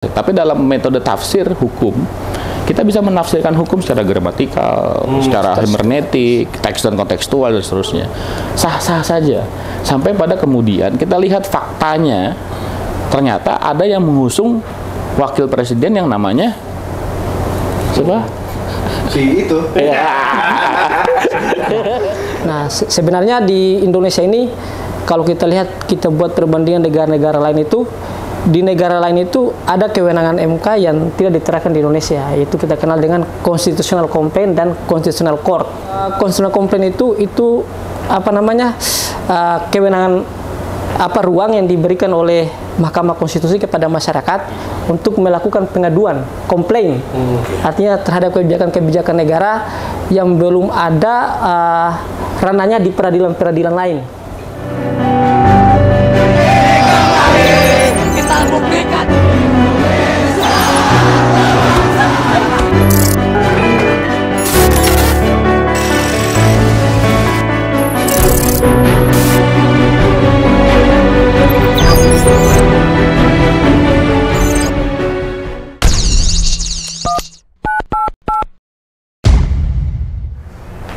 Tapi dalam metode tafsir hukum, kita bisa menafsirkan hukum secara gramatikal, secara hermeneutik, teks dan kontekstual dan seterusnya. Sah-sah saja. Sampai pada kemudian kita lihat faktanya, ternyata ada yang mengusung wakil presiden yang namanya siapa? Si itu. Nah, sebenarnya di Indonesia ini kalau kita lihat, kita buat perbandingan negara-negara lain itu, di negara lain itu ada kewenangan MK yang tidak diterapkan di Indonesia, yaitu kita kenal dengan constitutional complaint dan constitutional court. Constitutional complaint itu apa namanya, kewenangan ruang yang diberikan oleh Mahkamah Konstitusi kepada masyarakat untuk melakukan pengaduan, komplain, artinya terhadap kebijakan-kebijakan negara yang belum ada ranahnya di peradilan-peradilan lain. Kita buktikan.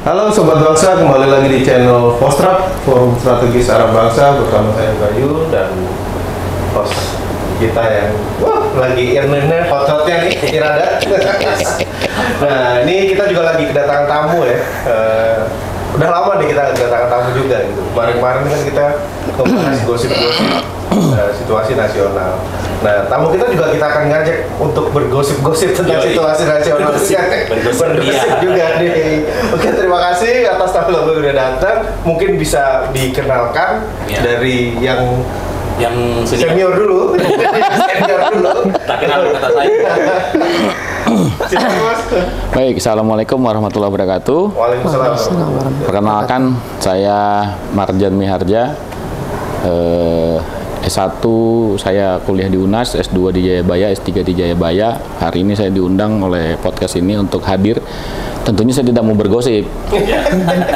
Halo Sobat Bangsa, kembali lagi di channel Fostrap, Forum Strategis Arah Bangsa, bersama saya Bayu dan host kita yang lagi irnenya hot-hotnya nih, Irada. Nah, ini kita juga lagi kedatangan tamu ya. Udah lama nih kita kedatangan tamu juga gitu. Kemarin-kemarin kan kita membahas gosip-gosip situasi nasional. Nah, tamu kita juga kita akan ngajak untuk bergosip-gosip tentang situasi nasional. Bergosip juga nih. Oke, terima kasih atas tamu yang udah datang. Mungkin bisa dikenalkan dari yang senior dulu. Tak kenal kata saya. Baik, assalamualaikum warahmatullahi wabarakatuh. Waalaikumsalam. Perkenalkan, saya Marjan Miharja. S1 saya kuliah di UNAS, S2 di Jayabaya, S3 di Jayabaya. Hari ini saya diundang oleh podcast ini untuk hadir. Tentunya saya tidak mau bergosip.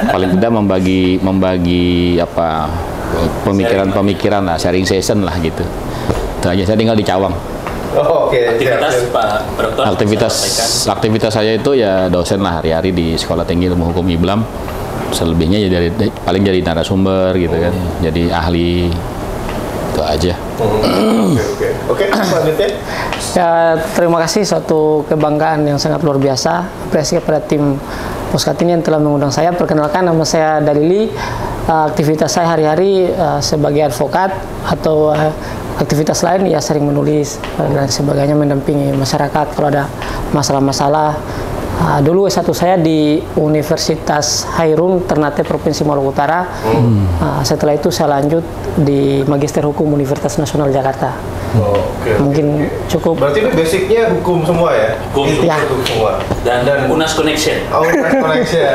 Paling tidak membagi apa pemikiran lah, sharing session lah gitu. Itu aja, saya tinggal di Cawang. Oh, oke. Aktivitas Pak Dokter. Aktivitas saya itu ya dosen lah hari-hari di Sekolah Tinggi Ilmu Hukum IBLAM. Selebihnya ya paling jadi narasumber gitu kan. Jadi ahli. Itu aja. Oke, selanjutnya. Ya, terima kasih, suatu kebanggaan yang sangat luar biasa. Apresiasi kepada tim Poskat ini yang telah mengundang saya. Perkenalkan, nama saya Dalili. Aktivitas saya hari-hari sebagai advokat atau aktivitas lain ya sering menulis dan sebagainya, mendampingi masyarakat kalau ada masalah-masalah. Dulu S1 saya di Universitas Hairun Ternate Provinsi Maluku Utara. Setelah itu saya lanjut di Magister Hukum Universitas Nasional Jakarta. Mungkin cukup. Berarti itu basicnya hukum semua ya? Hukum semua. Dan UNAS Connection. Oh, UNAS Connection.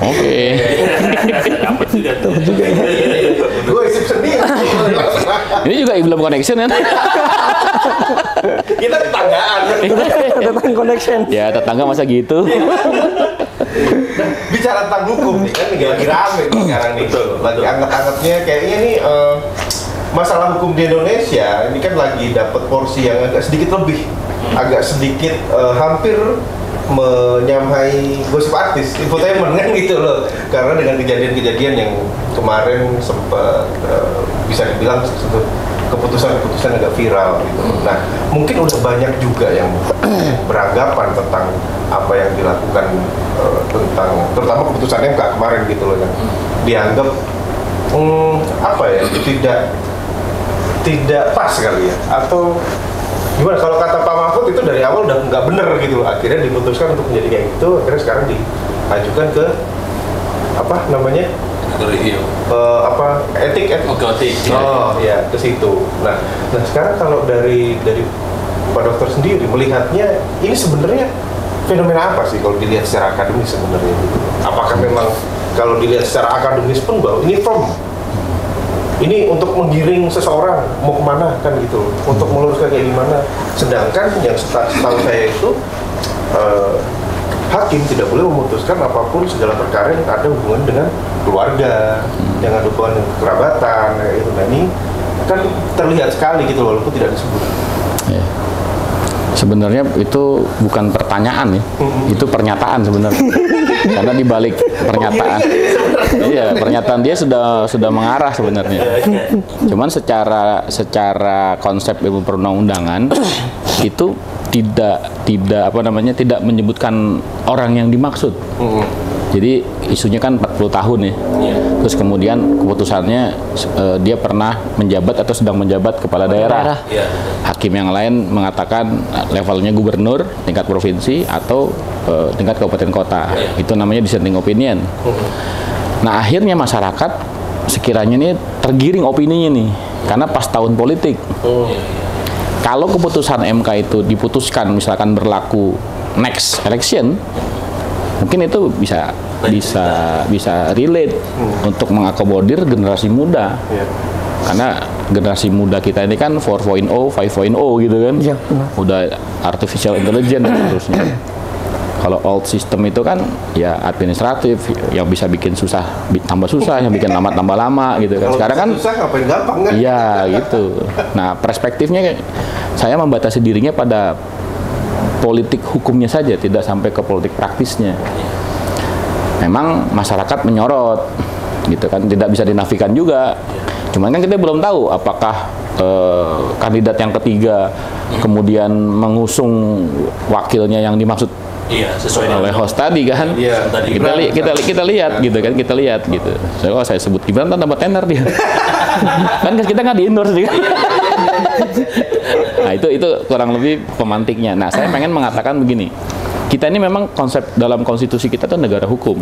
Oke. Dapat juga tuh. Gue isip sendiri. Ini juga IBLAM Connection kan? Kita tetanggaan. Tentang connection. Ya tetangga masa gitu. Bicara tentang hukum nih kan lagi rame nih sekarang nih. Lagi anget-angetnya kayaknya nih masalah hukum di Indonesia ini kan lagi dapat porsi yang agak sedikit lebih, agak sedikit hampir menyamai gosip artis, infotainment kan gitu loh. Karena dengan kejadian-kejadian yang kemarin sempat bisa dibilang keputusan-keputusan agak viral gitu. Nah, mungkin udah banyak juga yang beranggapan tentang apa yang dilakukan tentang terutama keputusan MK kemarin gitu loh, yang dianggap apa ya, tidak pas kali ya, atau gimana? Kalau kata Pak Mahfud itu dari awal udah nggak bener gitu loh, akhirnya diputuskan untuk menjadi kayak gitu, akhirnya sekarang diajukan ke apa namanya, etik. Oh ya, ke situ. Nah sekarang kalau dari Pak Dokter sendiri melihatnya ini sebenarnya fenomena apa sih kalau dilihat secara akademis sebenarnya gitu? Apakah memang kalau dilihat secara akademis pun bahwa ini firm, ini untuk menggiring seseorang mau kemana kan gitu, untuk meluruskan kayak gimana. Sedangkan yang setahu saya itu hakim tidak boleh memutuskan apapun segala perkara yang ada hubungan dengan keluarga, yang ada hubungan dengan kerabatan, kayak gitu. Nah ini kan terlihat sekali gitu walaupun tidak disebut. Sebenarnya itu bukan pertanyaan ya, itu pernyataan sebenarnya. Karena di balik pernyataan, iya pernyataan dia sudah mengarah sebenarnya. Cuman secara konsep ilmu perundang-undangan itu tidak tidak menyebutkan orang yang dimaksud. Jadi isunya kan 40 tahun ya. Terus kemudian keputusannya dia pernah menjabat atau sedang menjabat kepala daerah. Hakim yang lain mengatakan levelnya gubernur tingkat provinsi atau tingkat kabupaten kota. Itu namanya dissenting opinion. Nah, akhirnya masyarakat sekiranya ini tergiring opininya nih karena pas tahun politik. Kalau keputusan MK itu diputuskan misalkan berlaku next election, mungkin itu bisa relate untuk mengakomodir generasi muda. Karena generasi muda kita ini kan 4.0, 5.0 gitu kan. Udah artificial intelligence dan seterusnya. Kalau old system itu kan ya administratif, yang bisa bikin susah tambah susah, yang bikin lama tambah lama gitu kan. Sekarang kan susah ngapain gampang kan? Iya gitu. Nah, perspektifnya saya membatasi dirinya pada politik hukumnya saja, tidak sampai ke politik praktisnya. Memang masyarakat menyorot gitu kan, tidak bisa dinafikan juga. Cuman kan kita belum tahu apakah kandidat yang ketiga kemudian mengusung wakilnya yang dimaksud sesuai oleh host tadi kan. Kita lihat gitu kan, kita lihat gitu. Kalau saya sebut Gibran tambah tenar dia. Kan kita nggak di-endorse dia. Nah, itu kurang lebih pemantiknya. Nah, saya pengen mengatakan begini. Kita ini memang konsep dalam konstitusi kita itu negara hukum.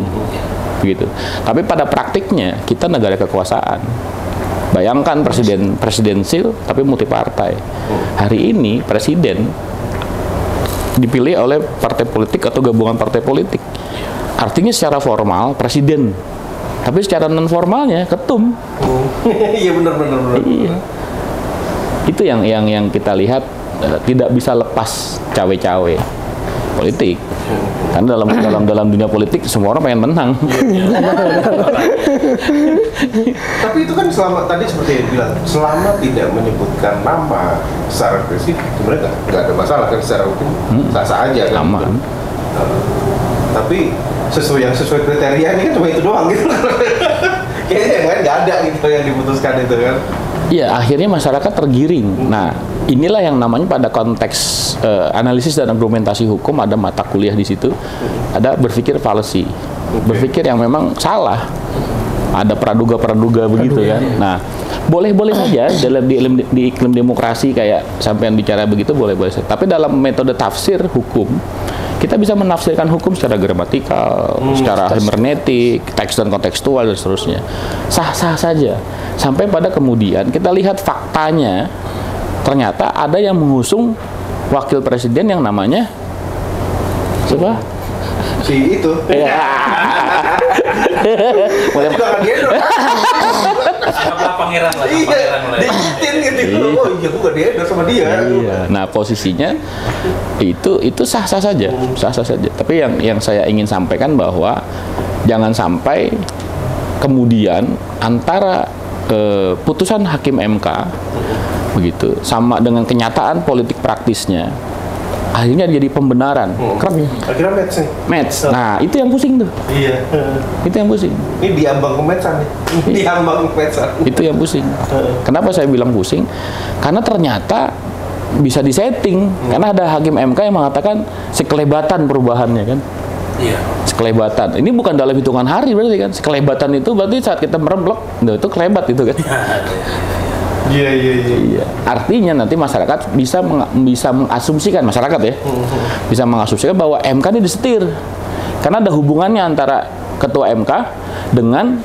Begitu. Tapi pada praktiknya kita negara kekuasaan. Bayangkan presidensil tapi multipartai. Hari ini presiden dipilih oleh partai politik atau gabungan partai politik. Artinya secara formal presiden, tapi secara non formalnya ketum. Iya benar. Iya. Itu yang kita lihat tidak bisa lepas cawe-cawe politik. Karena dalam dunia politik semua orang pengen menang. Tapi itu kan selama tadi seperti yang bilang, selama tidak menyebutkan nama secara spesifik, sebenarnya nggak ada masalah kan secara hukum, sah-sah aja kan. Aman. Tapi sesuai kriteria ini kan cuma itu doang gitu. Kayaknya kan nggak ada gitu yang diputuskan itu kan. Iya, akhirnya masyarakat tergiring. Nah, inilah yang namanya pada konteks analisis dan argumentasi hukum ada mata kuliah di situ, ada berpikir fallacy, berpikir yang memang salah, ada praduga begitu kan. Nah, boleh-boleh saja di iklim demokrasi kayak sampean bicara begitu boleh-boleh saja. Tapi dalam metode tafsir hukum kita bisa menafsirkan hukum secara gramatikal, secara hermeneutik, teks dan kontekstual dan seterusnya. Sah-sah saja. Sampai pada kemudian kita lihat faktanya, ternyata ada yang mengusung wakil presiden yang namanya siapa? Si itu. Ya. Siapa pangeran lah? Iya, diingetin gitu. Oh iya, gue gak diedor sama dia. Iya. Nah, posisinya itu sah-sah saja, sah-sah saja. Tapi yang saya ingin sampaikan bahwa jangan sampai kemudian antara putusan hakim MK begitu sama dengan kenyataan politik praktisnya akhirnya jadi pembenaran. Akhirnya match. Nah, itu yang pusing tuh. Iya. Itu yang pusing. Ini diambang kemetsan nih. Diambang kemetsan. Itu yang pusing. Kenapa saya bilang pusing? Karena ternyata bisa disetting. Karena ada hakim MK yang mengatakan sekelebatan perubahannya kan. Iya. Sekelebatan. Ini bukan dalam hitungan hari berarti kan. Sekelebatan itu berarti saat kita meremblok, itu kelebat itu kan. Iya. Artinya nanti masyarakat bisa mengasumsikan masyarakat ya, bisa mengasumsikan bahwa MK ini disetir, karena ada hubungannya antara ketua MK dengan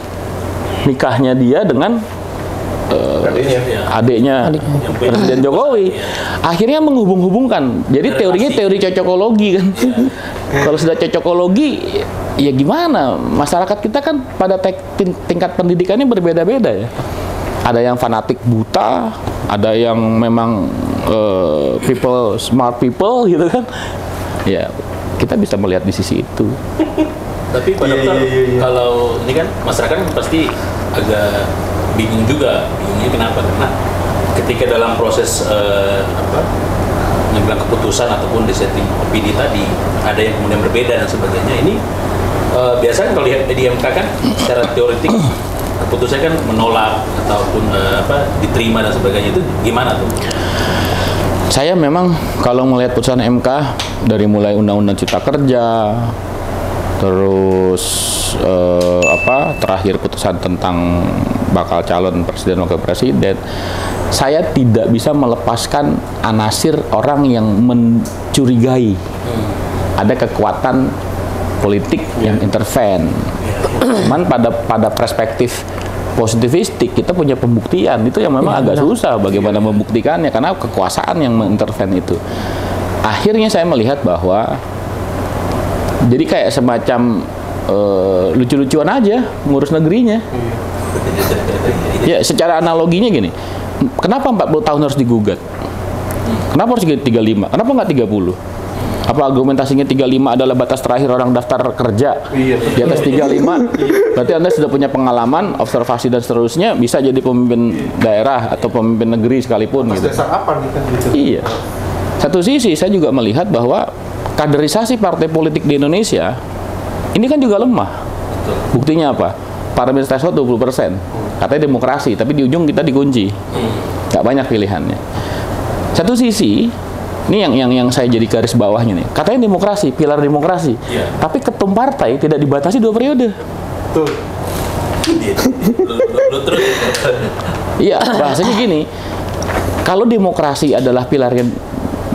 nikahnya dia dengan adiknya Presiden Jokowi. Akhirnya menghubung-hubungkan. Jadi teorinya teori cocokologi kan. Kalau sudah cocokologi, ya gimana? Masyarakat kita kan pada tingkat pendidikannya berbeda-beda ya. Ada yang fanatik buta, ada yang memang smart people gitu kan. Ya, kita bisa melihat di sisi itu. Tapi Pak Dokter, kalau ini kan masyarakat pasti agak bingung juga. Bingungnya kenapa? Karena ketika dalam proses pengambilan keputusan ataupun dissenting opini tadi ada yang kemudian berbeda dan sebagainya. Ini biasanya kalau lihat di MK kan secara teoretik keputusannya kan menolak ataupun diterima dan sebagainya, itu gimana tuh? Saya memang kalau melihat putusan MK dari mulai Undang-Undang Cipta Kerja, terus terakhir putusan tentang bakal calon presiden wakil presiden, saya tidak bisa melepaskan anasir orang yang mencurigai ada kekuatan politik yang interven. Cuman pada perspektif positivistik kita punya pembuktian itu yang memang agak susah bagaimana membuktikannya karena kekuasaan yang menginterven itu. Akhirnya saya melihat bahwa jadi kayak semacam lucu-lucuan aja ngurus negerinya. Ya secara analoginya gini, kenapa 40 tahun harus digugat? Kenapa harus 35? Kenapa nggak 30? Apa argumentasinya 35 adalah batas terakhir orang daftar kerja? Di atas 35, berarti Anda sudah punya pengalaman, observasi dan seterusnya, bisa jadi pemimpin daerah atau pemimpin negeri sekalipun. Gitu. Dasar apa gitu? Iya. Satu sisi saya juga melihat bahwa kaderisasi partai politik di Indonesia ini kan juga lemah. Buktinya apa? Parlemen threshold 20%. Katanya demokrasi, tapi di ujung kita dikunci. Nggak banyak pilihannya. Satu sisi, ini yang saya jadi garis bawahnya nih. Katanya demokrasi, pilar demokrasi. Tapi ketum partai tidak dibatasi 2 periode. Betul. Iya, bahasanya gini. Kalau demokrasi adalah pilarnya,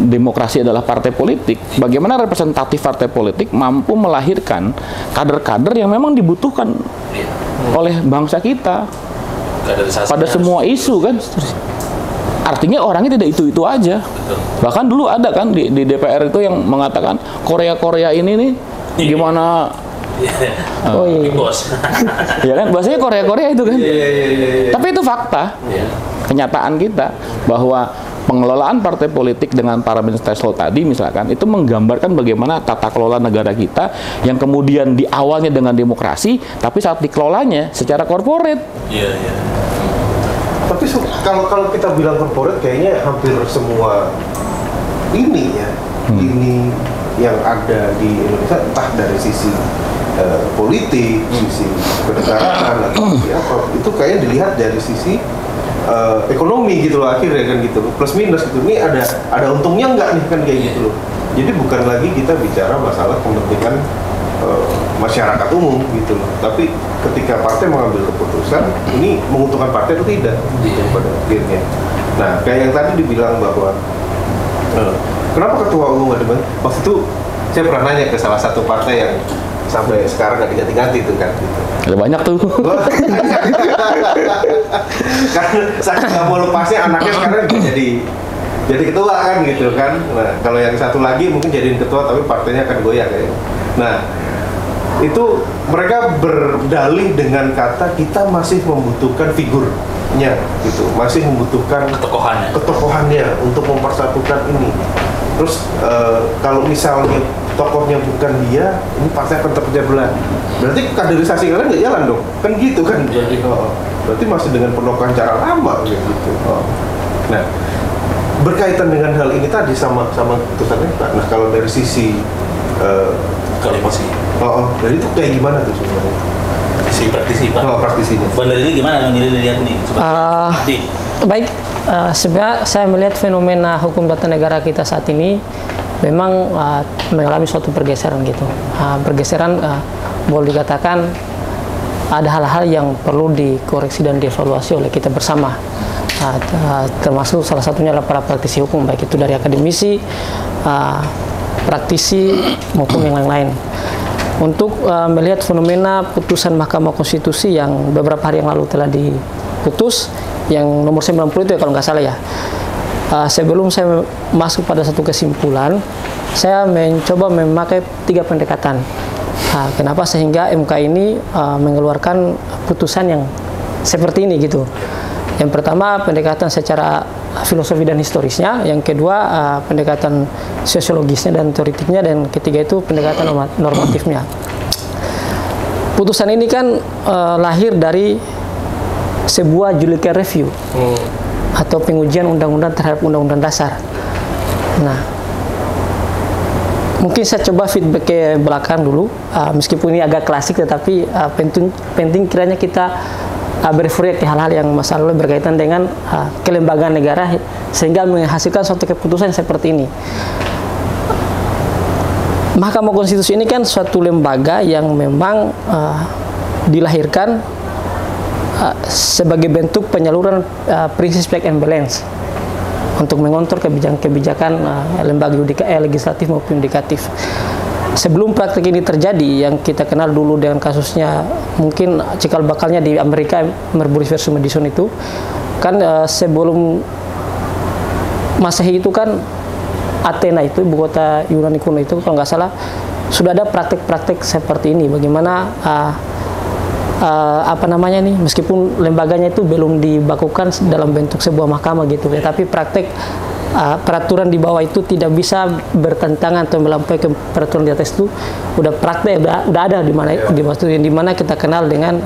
demokrasi adalah partai politik, bagaimana representatif partai politik mampu melahirkan kader-kader yang memang dibutuhkan oleh bangsa kita pada semua isu kan? Artinya orangnya tidak itu-itu aja. Bahkan dulu ada kan di DPR itu yang mengatakan Korea ini nih gimana? Oh iya. Bos. Ya kan bahasanya Korea itu kan. Tapi itu fakta. Kenyataan kita bahwa pengelolaan partai politik dengan parliamentary threshold tadi misalkan itu menggambarkan bagaimana tata kelola negara kita yang kemudian di awalnya dengan demokrasi tapi saat dikelolanya secara korporat. Tapi kalau kita bilang corporate kayaknya hampir semua ini ya, ini yang ada di Indonesia entah dari sisi politik, sisi kenegaraan atau apa, itu kayaknya dilihat dari sisi ekonomi gitu loh akhirnya kan gitu, plus minus gitu. Ini ada untungnya nggak nih kan kayak gitu loh. Jadi bukan lagi kita bicara masalah kepentingan masyarakat umum gitu loh. Tapi ketika partai mengambil keputusan, ini menguntungkan partai atau tidak gitu pada akhirnya. Nah, kayak yang tadi dibilang bahwa kenapa ketua umum nggak dibantu? Waktu itu saya pernah nanya ke salah satu partai yang sampai sekarang nggak diganti-ganti itu kan. Gitu. Ada banyak tuh. Karena saya nggak mau lepasnya anaknya sekarang jadi ketua kan gitu kan. Nah, kalau yang satu lagi mungkin jadiin ketua tapi partainya akan goyah kayaknya. Nah, itu mereka berdalih dengan kata kita masih membutuhkan figurnya gitu, masih membutuhkan ketokohannya untuk mempersatukan ini. Terus kalau misalnya tokohnya bukan dia, ini partai akan terpecah belah. Berarti kaderisasi kalian nggak jalan dong, kan gitu kan? Berarti masih dengan penolakan cara lama gitu. Nah, berkaitan dengan hal ini tadi sama putusannya. Nah, kalau dari sisi koalisi. Jadi itu kayak gimana tuh sebenarnya? Si praktisi Pak. Praktisinya. Benar ini gimana yang dilihat nih? Baik, sebenarnya saya melihat fenomena hukum tata negara kita saat ini memang mengalami suatu pergeseran gitu. Pergeseran boleh dikatakan ada hal-hal yang perlu dikoreksi dan dievaluasi oleh kita bersama. Termasuk salah satunya adalah para praktisi hukum, baik itu dari akademisi, praktisi maupun yang lain-lain. Untuk melihat fenomena putusan Mahkamah Konstitusi yang beberapa hari yang lalu telah diputus, yang nomor 90 itu ya kalau nggak salah ya. Sebelum saya masuk pada satu kesimpulan, saya mencoba memakai 3 pendekatan. Kenapa sehingga MK ini mengeluarkan putusan yang seperti ini gitu. Yang pertama pendekatan secara filosofi dan historisnya, yang kedua pendekatan sosiologisnya dan teoritiknya, dan ketiga itu pendekatan normatifnya. Putusan ini kan lahir dari sebuah judicial review atau pengujian undang-undang terhadap undang-undang dasar. Nah, mungkin saya coba feedback ke belakang dulu, meskipun ini agak klasik, tetapi penting kiranya kita berrefer ke hal-hal yang masa lalu berkaitan dengan kelembagaan negara sehingga menghasilkan suatu keputusan seperti ini. Mahkamah Konstitusi ini kan suatu lembaga yang memang dilahirkan sebagai bentuk penyaluran prinsip check and balance untuk mengontrol kebijakan-kebijakan lembaga legislatif maupun yudikatif. Sebelum praktik ini terjadi, yang kita kenal dulu dengan kasusnya mungkin cikal bakalnya di Amerika, Marbury versus Madison itu, kan sebelum Masehi itu kan Athena itu, ibu kota Yunani kuno itu kalau nggak salah, sudah ada praktik-praktik seperti ini. Bagaimana apa namanya nih, meskipun lembaganya itu belum dibakukan dalam bentuk sebuah mahkamah gitu ya, tapi praktik peraturan di bawah itu tidak bisa bertentangan atau melampaui ke peraturan di atas itu udah praktek, udah ada di mana kita kenal dengan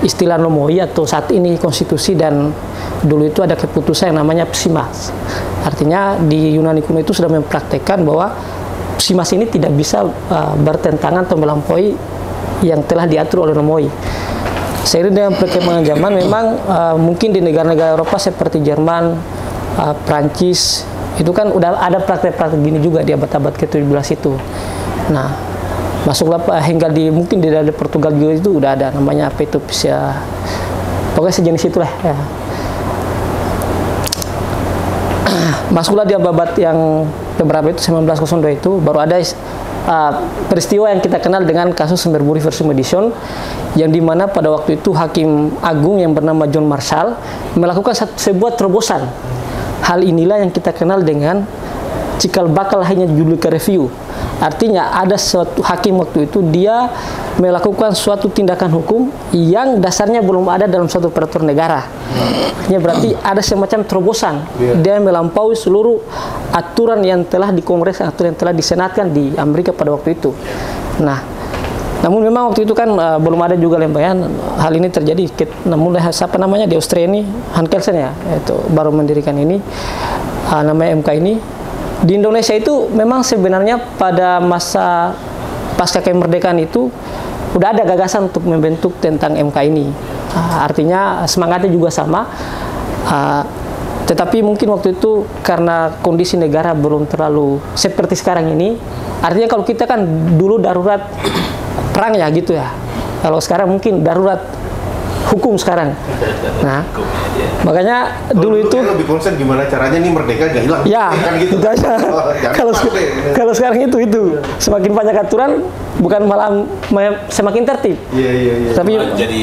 istilah nomoi atau saat ini konstitusi, dan dulu itu ada keputusan yang namanya psimas. Artinya di Yunani kuno itu sudah mempraktekkan bahwa psimas ini tidak bisa bertentangan atau melampaui yang telah diatur oleh nomoi. Seiring dengan perkembangan zaman, memang mungkin di negara-negara Eropa seperti Jerman, Prancis, itu kan udah ada praktek-praktek gini juga di abad-abad ke-17 itu. Nah, masuklah hingga mungkin di daerah Portugal juga itu udah ada namanya apa itu, bisa pokoknya sejenis itulah ya. Masuklah di abad yang keberapa itu, 1902 itu baru ada peristiwa yang kita kenal dengan kasus Marbury versus Madison, yang dimana pada waktu itu Hakim Agung yang bernama John Marshall melakukan sebuah terobosan. Hal inilah yang kita kenal dengan cikal bakal hanya judicial review. Artinya ada suatu hakim waktu itu dia melakukan suatu tindakan hukum yang dasarnya belum ada dalam suatu peraturan negara. Artinya berarti ada semacam terobosan. Dia melampaui seluruh aturan yang telah di Kongres, aturan yang telah disenatkan di Amerika pada waktu itu. Nah, namun memang waktu itu kan belum ada juga lembaga hal ini terjadi. Namun siapa namanya di Australia ini, Hans Kelsen ya, itu baru mendirikan ini, namanya MK ini. Di Indonesia itu memang sebenarnya pada masa pasca kemerdekaan itu udah ada gagasan untuk membentuk tentang MK ini. Artinya semangatnya juga sama, tetapi mungkin waktu itu karena kondisi negara belum terlalu seperti sekarang ini. Artinya kalau kita kan dulu darurat perang ya gitu ya, kalau sekarang mungkin darurat hukum sekarang. Nah, makanya dulu itu lebih konsen gimana caranya nih merdeka gak hilang. Ya, kan gitu. Itu aja. Kalau sekarang itu semakin banyak aturan bukan malah semakin tertib. Iya. Tapi jadi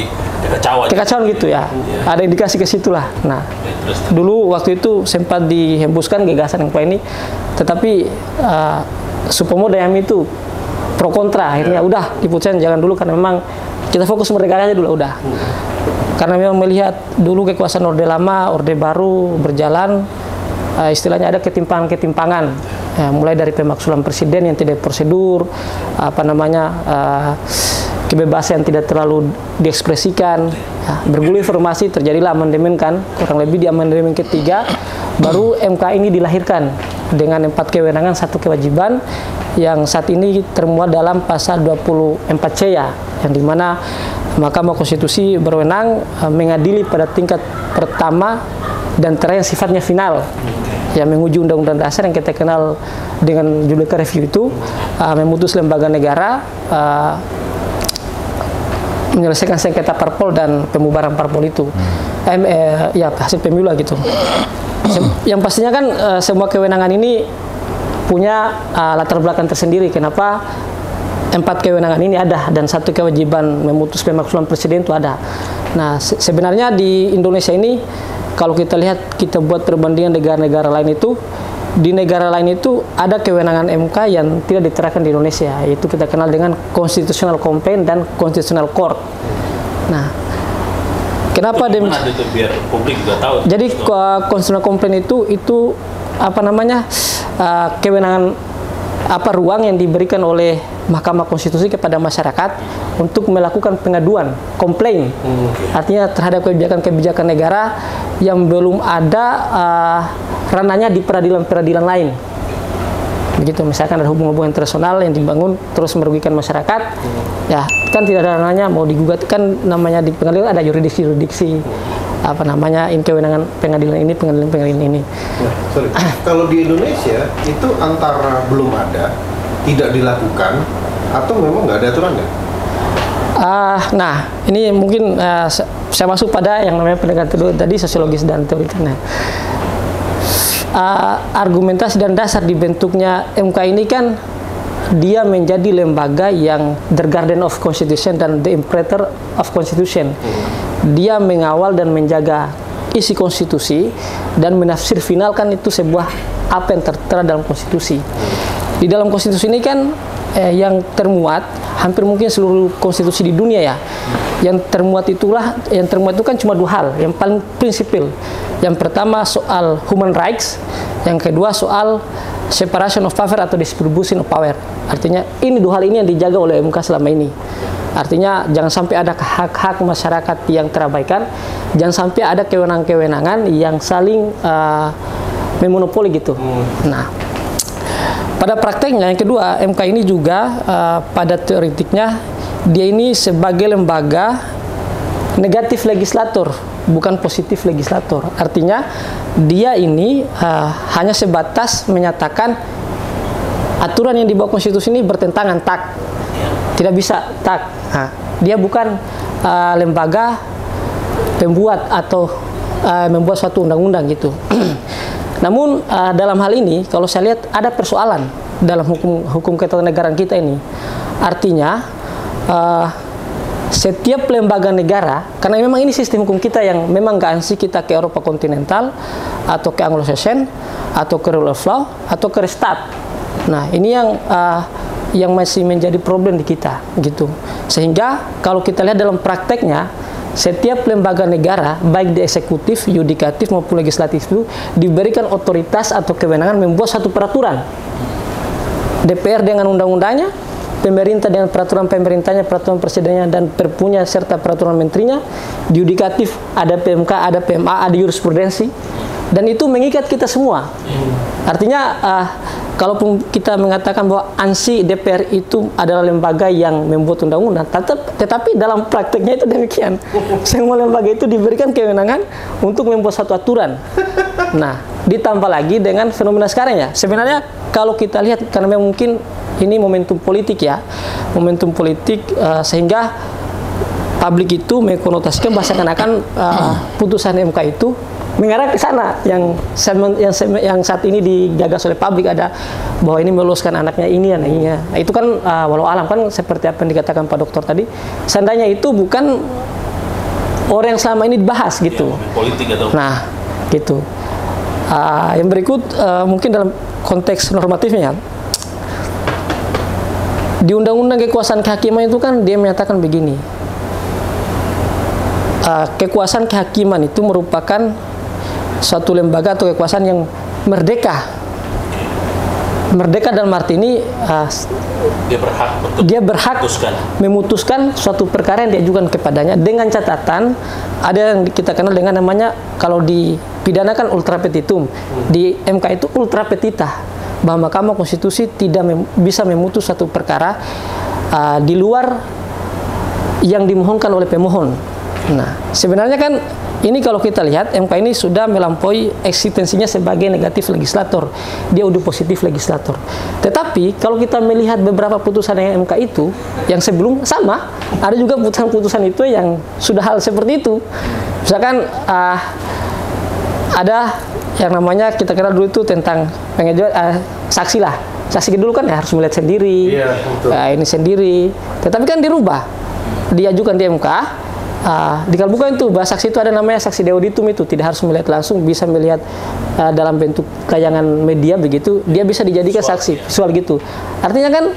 kekacauan gitu ya. Ada indikasi ke situlah. Nah, dulu waktu itu sempat dihembuskan gagasan MK ini, tetapi Supomo dan Yami itu pro kontra, akhirnya udah diputuskan jangan dulu karena memang kita fokus merdeka aja dulu udah. Karena memang melihat dulu kekuasaan Orde Lama, Orde Baru berjalan, istilahnya ada ketimpangan-ketimpangan. Ya, mulai dari pemakzulan presiden yang tidak prosedur, kebebasan yang tidak terlalu diekspresikan. Ya, bergulir informasi, terjadilah amandemen kan, kurang lebih di amandemen ketiga baru MK ini dilahirkan dengan 4 kewenangan, 1 kewajiban yang saat ini termuat dalam pasal 24C ya, yang dimana Mahkamah Konstitusi berwenang mengadili pada tingkat pertama dan terakhir sifatnya final, yang menguji undang-undang dasar yang kita kenal dengan judicial review itu, memutus lembaga negara, menyelesaikan sengketa parpol dan pembubaran parpol itu, ya hasil pemilu gitu. Yang pastinya kan semua kewenangan ini punya latar belakang tersendiri. Kenapa 4 kewenangan ini ada dan 1 kewajiban memutus pemakzulan presiden itu ada. Nah, sebenarnya di Indonesia ini kalau kita lihat, kita buat perbandingan negara-negara lain itu, di negara lain itu ada kewenangan MK yang tidak diterapkan di Indonesia, yaitu kita kenal dengan constitutional complaint dan constitutional court. Nah, kenapa itu biar publik juga tahu. Jadi constitutional complaint itu apa namanya, kewenangan ruang yang diberikan oleh Mahkamah Konstitusi kepada masyarakat untuk melakukan pengaduan, komplain, artinya terhadap kebijakan-kebijakan negara yang belum ada ranahnya di peradilan-peradilan lain. Begitu, misalkan ada hubungan-hubungan internasional yang dibangun terus merugikan masyarakat, ya kan tidak ada ranahnya mau digugat, kan namanya di pengadilan ada yurisdiksi apa namanya kewenangan pengadilan ini, pengadilan ini. Nah, sorry. Kalau di Indonesia itu antara belum ada, tidak dilakukan, atau memang nggak ada aturannya? Nah, ini mungkin saya masuk pada yang namanya pendekatan kedua tadi, sosiologis dan teoritiknya. Argumentasi dan dasar dibentuknya MK ini kan dia menjadi lembaga yang the guardian of constitution dan the interpreter of constitution. Dia mengawal dan menjaga isi konstitusi dan menafsir final kan itu sebuah apa yang tertera dalam konstitusi. Di dalam konstitusi ini kan yang termuat hampir mungkin seluruh konstitusi di dunia ya. Yang termuat itu kan cuma dua hal yang paling prinsipil. Yang pertama soal human rights, yang kedua soal separation of power atau distribution of power. Artinya ini dua hal ini yang dijaga oleh MK selama ini. Artinya jangan sampai ada hak-hak masyarakat yang terabaikan, jangan sampai ada kewenangan-kewenangan yang saling memonopoli gitu. Nah, pada prakteknya yang kedua, MK ini juga pada teoritiknya dia ini sebagai lembaga negatif legislator, bukan positif legislator. Artinya dia ini hanya sebatas menyatakan aturan yang dibawa konstitusi ini bertentangan, tak, tidak bisa, tak. Nah, dia bukan lembaga pembuat atau membuat suatu undang-undang gitu. Namun dalam hal ini kalau saya lihat ada persoalan dalam hukum ketatanegaraan kita ini. Artinya setiap lembaga negara, karena memang ini sistem hukum kita yang memang nggak ansih kita ke Eropa kontinental atau ke Anglo-Saxon atau ke rule of law atau ke restat. Nah, ini yang masih menjadi problem di kita gitu. Sehingga kalau kita lihat dalam prakteknya, setiap lembaga negara baik di eksekutif, yudikatif maupun legislatif itu diberikan otoritas atau kewenangan membuat satu peraturan. DPR dengan undang-undangnya, pemerintah dengan peraturan pemerintahnya, peraturan presidennya dan perpunya serta peraturan menterinya. Di yudikatif ada PMK, ada PMA, ada jurisprudensi, dan itu mengikat kita semua. Artinya kalaupun kita mengatakan bahwa ANSI DPR itu adalah lembaga yang membuat undang-undang, tetapi dalam prakteknya itu demikian. Semua lembaga itu diberikan kewenangan untuk membuat satu aturan. Nah, ditambah lagi dengan fenomena sekarang ya. Sebenarnya kalau kita lihat, karena memang mungkin ini momentum politik ya, momentum politik sehingga publik itu mengkonotasikan bahasa akan putusan MK itu mengarah ke sana yang saat ini digagas oleh publik, ada bahwa ini meloloskan anaknya ini dan ininya. Nah, itu kan walau alam kan seperti apa yang dikatakan Pak Dokter tadi, seandainya itu bukan orang yang selama ini dibahas gitu. Ya, politik atau nah, gitu. Yang berikut mungkin dalam konteks normatifnya, di Undang-Undang Kekuasaan Kehakiman itu kan dia menyatakan begini, kekuasaan kehakiman itu merupakan suatu lembaga atau kekuasaan yang merdeka. Merdeka dalam arti ini dia berhak memutuskan suatu perkara yang diajukan kepadanya dengan catatan ada yang kita kenal dengan namanya, kalau dipidanakan ultra petitum, di MK itu ultra petita, bahwa Mahkamah Konstitusi tidak bisa memutus suatu perkara di luar yang dimohonkan oleh pemohon. Nah, sebenarnya kan ini kalau kita lihat MK ini sudah melampaui eksistensinya sebagai negatif legislator, dia udah positif legislator. Tetapi kalau kita melihat beberapa putusan yang MK itu yang sebelum sama, ada juga putusan-putusan itu yang sudah hal seperti itu. Misalkan ada yang namanya kita kenal dulu itu tentang saksi lah. Saksi dulu kan ya harus melihat sendiri, ini sendiri. Tetapi kan dirubah, diajukan di MK. Dikabulkan itu bahwa saksi itu ada namanya saksi deoditum, itu tidak harus melihat langsung, bisa melihat dalam bentuk tayangan media begitu, dia bisa dijadikan saksi visual gitu. Artinya kan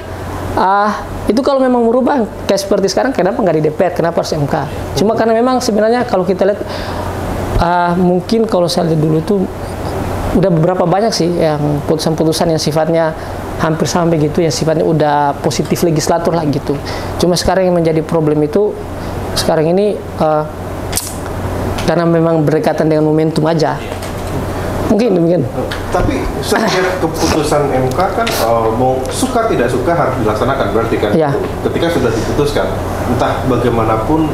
itu kalau memang merubah kayak seperti sekarang, kenapa nggak di DPR, kenapa harus MK? Cuma karena memang sebenarnya kalau kita lihat mungkin kalau saya lihat dulu itu udah beberapa banyak sih yang putusan-putusan yang sifatnya hampir sampai gitu, yang sifatnya udah positif legislator lah gitu. Cuma sekarang yang menjadi problem itu sekarang ini karena memang berdekatan dengan momentum aja. Mungkin demikian. Tapi setiap keputusan MK kan mau suka tidak suka harus dilaksanakan berarti kan. Iya. Ketika sudah diputuskan, entah bagaimanapun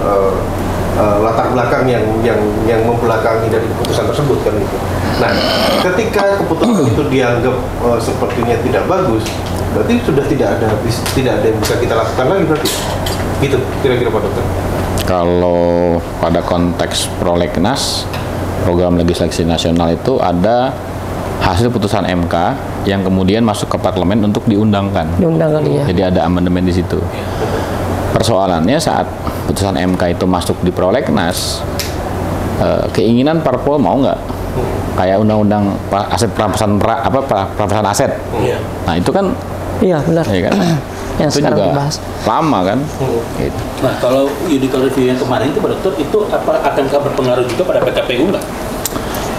latar belakang yang membelakangi dari keputusan tersebut kan itu. Nah, ketika keputusan itu dianggap sepertinya tidak bagus, berarti sudah tidak ada yang bisa kita lakukan lagi berarti. Gitu kira-kira Pak Dokter. Kalau pada konteks prolegnas, program legislasi nasional itu ada hasil putusan MK yang kemudian masuk ke parlemen untuk diundangkan. Diundangkan ya. Jadi ada amandemen di situ. Persoalannya saat putusan MK itu masuk di prolegnas, keinginan parpol mau nggak? Kayak undang-undang aset perampasan aset. Iya. Nah itu kan, Iya benar. ya kan? Yang Itu sekarang juga dibahas. lama kan? Gitu. Nah, kalau judicial review yang kemarin itu Pak Dokter, itu akankah berpengaruh juga pada PKPU nggak?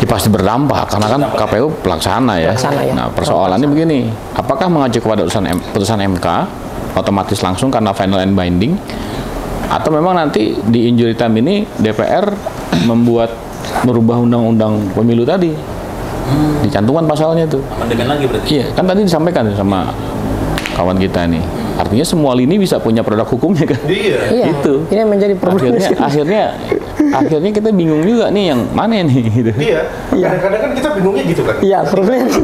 Ya pasti berdampak karena kan KPU pelaksana ya. Pelaksana, ya. Nah persoalannya begini, apakah mengacu kepada putusan MK otomatis langsung karena final and binding, atau memang nanti di injury time ini DPR merubah undang-undang pemilu tadi, dicantumkan pasalnya itu. Amandemen lagi berarti? Iya, kan tadi disampaikan sama kawan kita nih. Artinya semua lini bisa punya produk hukumnya kan? Iya. Iya. Itu. Ini yang menjadi problem. Akhirnya kita bingung juga nih yang mana nih gitu. Iya. Kadang-kadang kan kita bingungnya gitu kan. Iya, problemnya itu.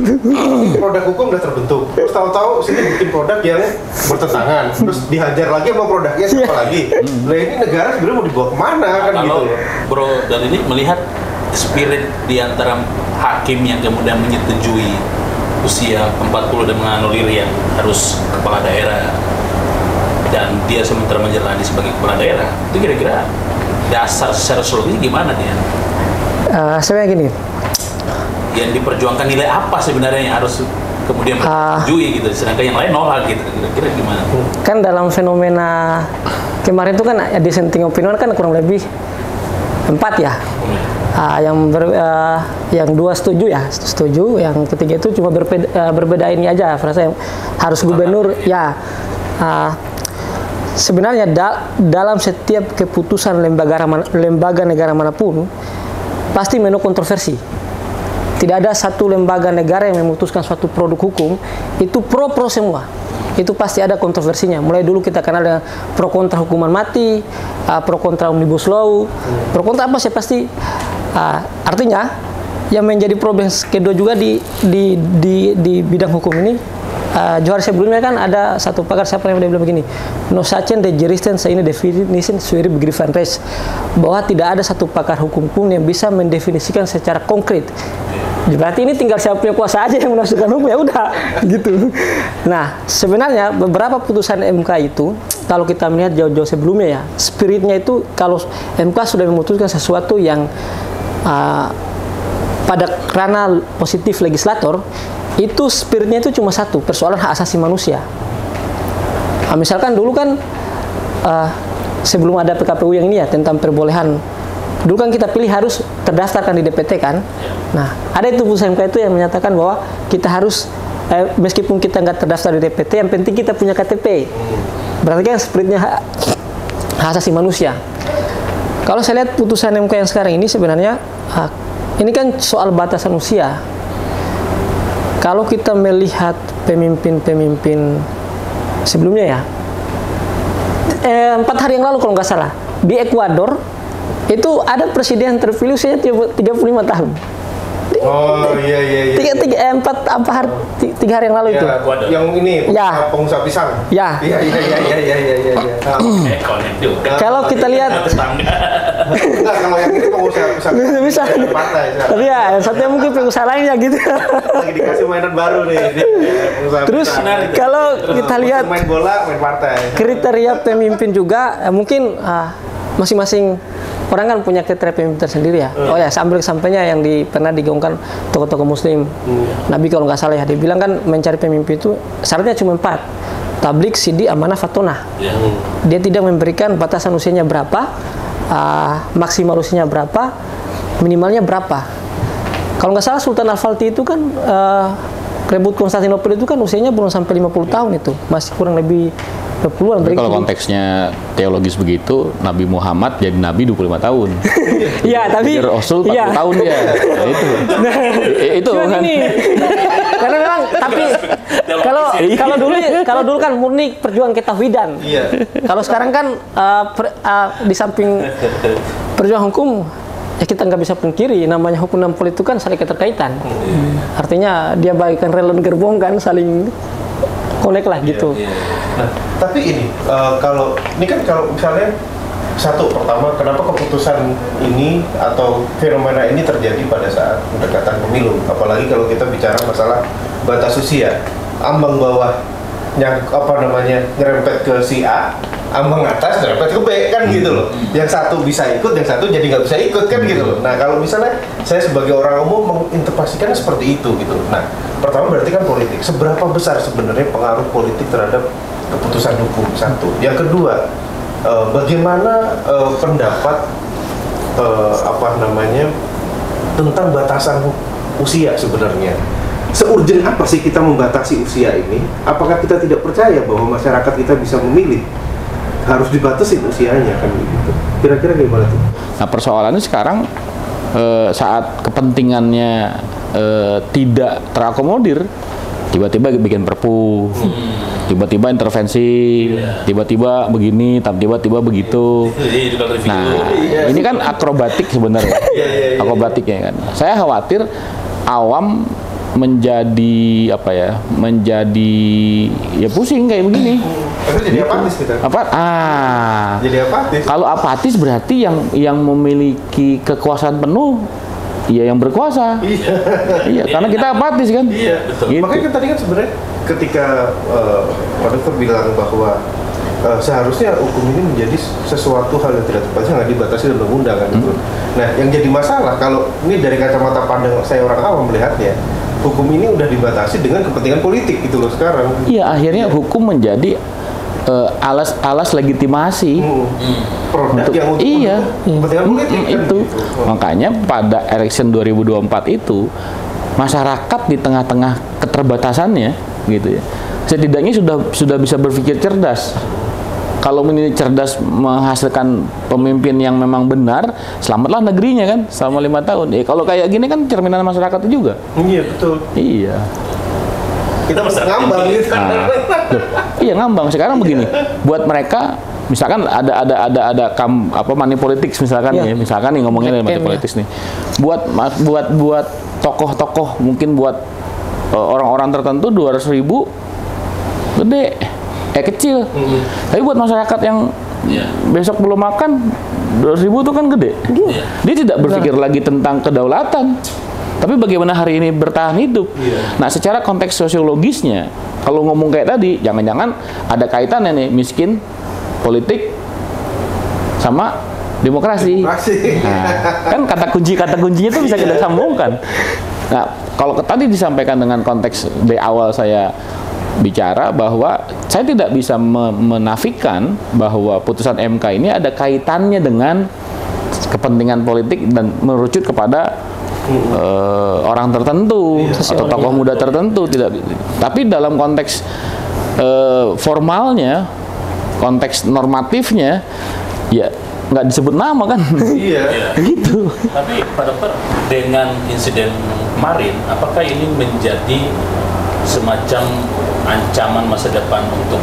Produk hukum udah terbentuk. Terus tahu-tahu sini bikin produk yang bertentangan. Terus dihajar lagi sama produknya siapa lagi. Nah ini negara sebenarnya mau dibawa kemana kan gitu Kalau loh. Bro dan ini melihat spirit di antara hakim yang kemudian menyetujui usia 40 dan menganulir yang harus kepala daerah dan dia sementara menjalani sebagai kepala daerah, itu kira-kira dasar secara psikologis gimana dia? Sebenarnya gini, Yang diperjuangkan nilai apa sebenarnya yang harus kemudian menyetujui gitu, sedangkan yang lain nolak gitu, kira-kira gimana? kan dalam fenomena kemarin itu kan dissenting opinion kan kurang lebih 4 ya. Yang 2 setuju ya, setuju. Yang ketiga itu cuma berbeda ini aja. Frasa yang harus gubernur ya. Sebenarnya dalam setiap keputusan lembaga negara manapun pasti menu kontroversi. Tidak ada satu lembaga negara yang memutuskan suatu produk hukum itu pro semua. Itu pasti ada kontroversinya. Mulai dulu kita kenal dengan pro kontra hukuman mati, pro kontra omnibus law, pro kontra apa sih pasti. Artinya yang menjadi problem kedua juga di bidang hukum ini, Johar sebelumnya kan ada satu pakar siapa yang bilang begini, no such the jurisprudence ini definition suiri begriffen res, bahwa tidak ada satu pakar hukum pun yang bisa mendefinisikan secara konkret. Berarti ini tinggal siapa punya kuasa aja yang menafsirkan hukum, ya udah gitu. Nah sebenarnya beberapa putusan MK itu kalau kita melihat jauh-jauh sebelumnya ya, spiritnya itu kalau MK sudah memutuskan sesuatu yang pada ranah positif legislator, itu spiritnya itu cuma satu, persoalan hak asasi manusia. Misalkan dulu kan sebelum ada PKPU yang ini ya tentang perbolehan, dulu kan kita pilih harus terdaftarkan di DPT kan. Nah ada itu putusan MK itu yang menyatakan bahwa kita harus meskipun kita nggak terdaftar di DPT, yang penting kita punya KTP. Berarti kan spiritnya hak asasi manusia. Kalau saya lihat putusan MK yang sekarang ini sebenarnya ini kan soal batasan usia. Kalau kita melihat pemimpin-pemimpin sebelumnya ya, 4 hari yang lalu kalau nggak salah di Ekuador itu ada presiden terpilih usianya 35 tahun. Oh iya. 3 hari yang lalu itu. Yang ini Ya. pengusaha pisang. Ya. Iya. Kalau kita lihat Enggak, kalau yang ini pengusaha pisang. Bisa. Partai. Tapi ya, satunya mungkin pengusaha lainnya gitu. Lagi dikasih mainan baru nih. Pengusaha Terus pisang. kalau kita lihat main bola, main partai. kriteria pemimpin juga mungkin masing-masing orang kan punya kriteria pemimpin tersendiri ya. Oh ya, sampainya yang pernah digaungkan tokoh-tokoh Muslim. Nabi kalau nggak salah ya, dia bilang kan mencari pemimpin itu syaratnya cuma 4. Tablik, sidi, amanah, fatonah. Dia tidak memberikan batasan usianya berapa, maksimal usianya berapa, minimalnya berapa. Kalau nggak salah Sultan Al-Falti itu kan rebut Konstantinopel itu kan usianya belum sampai 50 tahun itu, masih kurang lebih puluhan. Tapi kalau konteksnya teologis begitu, Nabi Muhammad jadi Nabi 25 tahun. Iya, tapi Jadi Rasul 40 tahun dia. Nah, itu cuma kan. gini, karena memang tapi kalau dulu kan murni perjuangan ketauhidan. Iya. Kalau sekarang kan di samping perjuangan hukum, ya kita nggak bisa pungkiri namanya hukum dan politik kan saling keterkaitan. Artinya dia bagikan rel dan gerbong kan saling connect lah gitu. Nah, tapi ini kalau misalnya satu pertama, kenapa keputusan ini atau fenomena ini terjadi pada saat pendekatan pemilu, apalagi kalau kita bicara masalah batas usia, ambang bawah yang nyerempet ke si A, ambang atas nyerempet ke B kan gitu loh. Yang satu bisa ikut, yang satu jadi nggak bisa ikut kan gitu loh. Nah kalau misalnya saya sebagai orang umum menginterpretasikannya seperti itu gitu. Nah pertama berarti kan politik. Seberapa besar sebenarnya pengaruh politik terhadap keputusan hukum? Satu. Yang kedua, bagaimana pendapat tentang batasan usia sebenarnya? Seurgent apa sih kita membatasi usia ini? Apakah kita tidak percaya bahwa masyarakat kita bisa memilih? Harus dibatasi usianya kan gitu. Kira-kira gimana tuh? Nah persoalannya sekarang saat kepentingannya tidak terakomodir, tiba-tiba bikin perpu, tiba-tiba intervensi, tiba-tiba begini, tiba-tiba begitu. Nah, ini kan akrobatik sebenarnya, akrobatiknya kan. Saya khawatir awam menjadi pusing kayak begini. Itu jadi apatis kita. Jadi apatis. Kalau apatis berarti yang memiliki kekuasaan penuh ya yang berkuasa. Iya, karena kita apatis kan. Iya, betul. Gitu. Makanya kan tadi kan sebenarnya ketika Pak Dokter bilang bahwa seharusnya hukum ini menjadi sesuatu hal yang tidak terbatas, nggak dibatasi dalam undang-undang kan gitu. Nah, yang jadi masalah kalau ini dari kacamata pandang saya orang awam melihatnya, hukum ini udah dibatasi dengan kepentingan politik gitu loh sekarang. Iya, akhirnya hukum menjadi alas legitimasi produk yang untuk kepentingan politik kan itu. Gitu. Makanya pada election 2024 itu masyarakat di tengah-tengah keterbatasannya gitu ya, setidaknya sudah bisa berpikir cerdas. Kalau ini cerdas menghasilkan pemimpin yang memang benar, selamatlah negerinya kan selama 5 tahun. Kalau kayak gini kan cerminan masyarakat juga. Iya betul. Iya. Kita mesti ngambang gitu. Iya ngambang. Sekarang begini, buat mereka misalkan ada money politics misalkan ya, misalkan nih ngomongin dari money politics nih. Buat tokoh-tokoh mungkin buat orang-orang tertentu 200.000 gede. Kecil, tapi buat masyarakat yang besok belum makan 200.000 itu kan gede. Dia tidak berpikir lagi tentang kedaulatan, tapi bagaimana hari ini bertahan hidup. Nah, secara konteks sosiologisnya, kalau ngomong kayak tadi, jangan-jangan ada kaitannya nih miskin, politik, sama demokrasi. Nah, kan kata kuncinya itu bisa kita sambungkan. Nah, kalau tadi disampaikan dengan konteks dari awal saya bicara bahwa saya tidak bisa menafikan bahwa putusan MK ini ada kaitannya dengan kepentingan politik dan merucut kepada orang tertentu atau tokoh muda tertentu, tidak. Tapi dalam konteks formalnya, konteks normatifnya, ya nggak disebut nama kan. Iya. Gitu. Tapi Pak Dokter, dengan insiden kemarin, apakah ini menjadi semacam ancaman masa depan untuk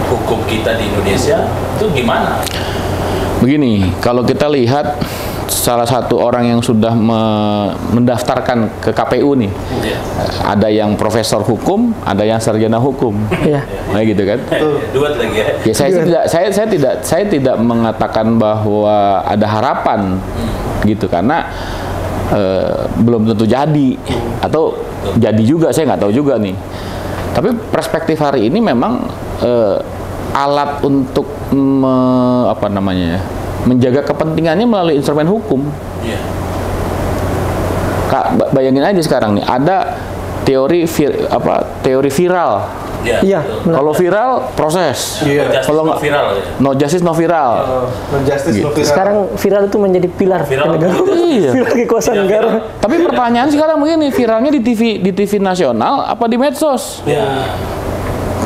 hukum kita di Indonesia? Itu gimana? Begini, kalau kita lihat salah satu orang yang sudah mendaftarkan ke KPU nih, ada yang profesor hukum, ada yang sarjana hukum, nah gitu kan? Dua lagi ya. Saya tidak mengatakan bahwa ada harapan, gitu, karena belum tentu jadi atau jadi juga, saya nggak tahu juga nih. Tapi perspektif hari ini memang alat untuk menjaga kepentingannya melalui instrumen hukum. Kak, bayangin aja sekarang nih, ada teori viral. Iya. Kalau viral proses. Kalau nggak viral, no justice no viral. No justice no viral. Sekarang viral itu menjadi pilar negara. Iya. Pilar kekuasaan negara. Tapi pertanyaan sekarang begini, viralnya di TV nasional apa di medsos?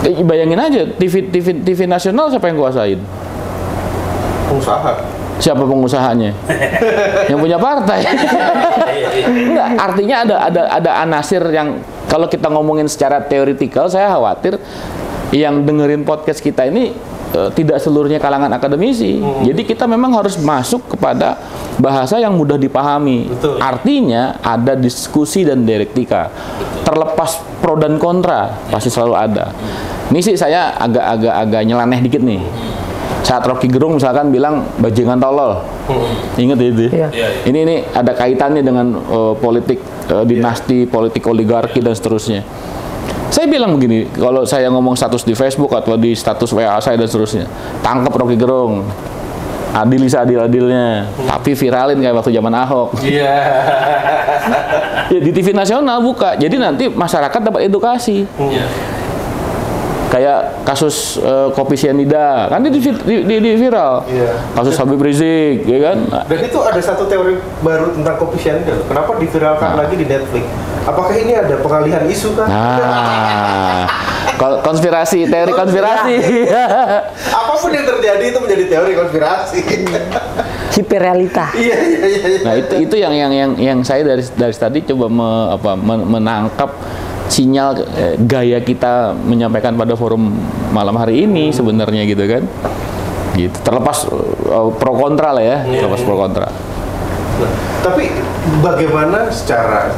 Bayangin aja, TV nasional siapa yang kuasain? Pengusaha. Siapa pengusahanya? Yang punya partai. Enggak, artinya ada anasir yang kalau kita ngomongin secara teoritikal, saya khawatir yang dengerin podcast kita ini tidak seluruhnya kalangan akademisi. Jadi kita memang harus masuk kepada bahasa yang mudah dipahami. Betul. Artinya ada diskusi dan dialektika. Terlepas pro dan kontra pasti selalu ada. Ini sih saya agak nyeleneh dikit nih. Saat Rocky Gerung misalkan bilang bajingan tolol, ingat ya itu? Iya. Ini ada kaitannya dengan politik dinasti, politik oligarki dan seterusnya. Saya bilang begini, kalau saya ngomong status di Facebook atau di status WA saya dan seterusnya, tangkap Rocky Gerung, adil seadil-adilnya, tapi viralin kayak waktu zaman Ahok. Iya. Ya, di TV nasional buka, jadi nanti masyarakat dapat edukasi. Iya. Kayak kasus kopi sianida, kan di viral. Iya. Kasus Habib Rizik, ya kan? Dan itu ada satu teori baru tentang kopi sianida. Kenapa diviralkan lagi di Netflix? Apakah ini ada pengalihan isu kan? Nah, konspirasi, teori konspirasi. Apapun yang terjadi itu menjadi teori konspirasi. Hiperrealita. Iya. Nah, itu yang saya dari tadi coba menangkap sinyal gaya kita menyampaikan pada forum malam hari ini sebenarnya gitu kan. Gitu. Terlepas pro kontra lah ya, terlepas pro kontra. Nah, tapi bagaimana secara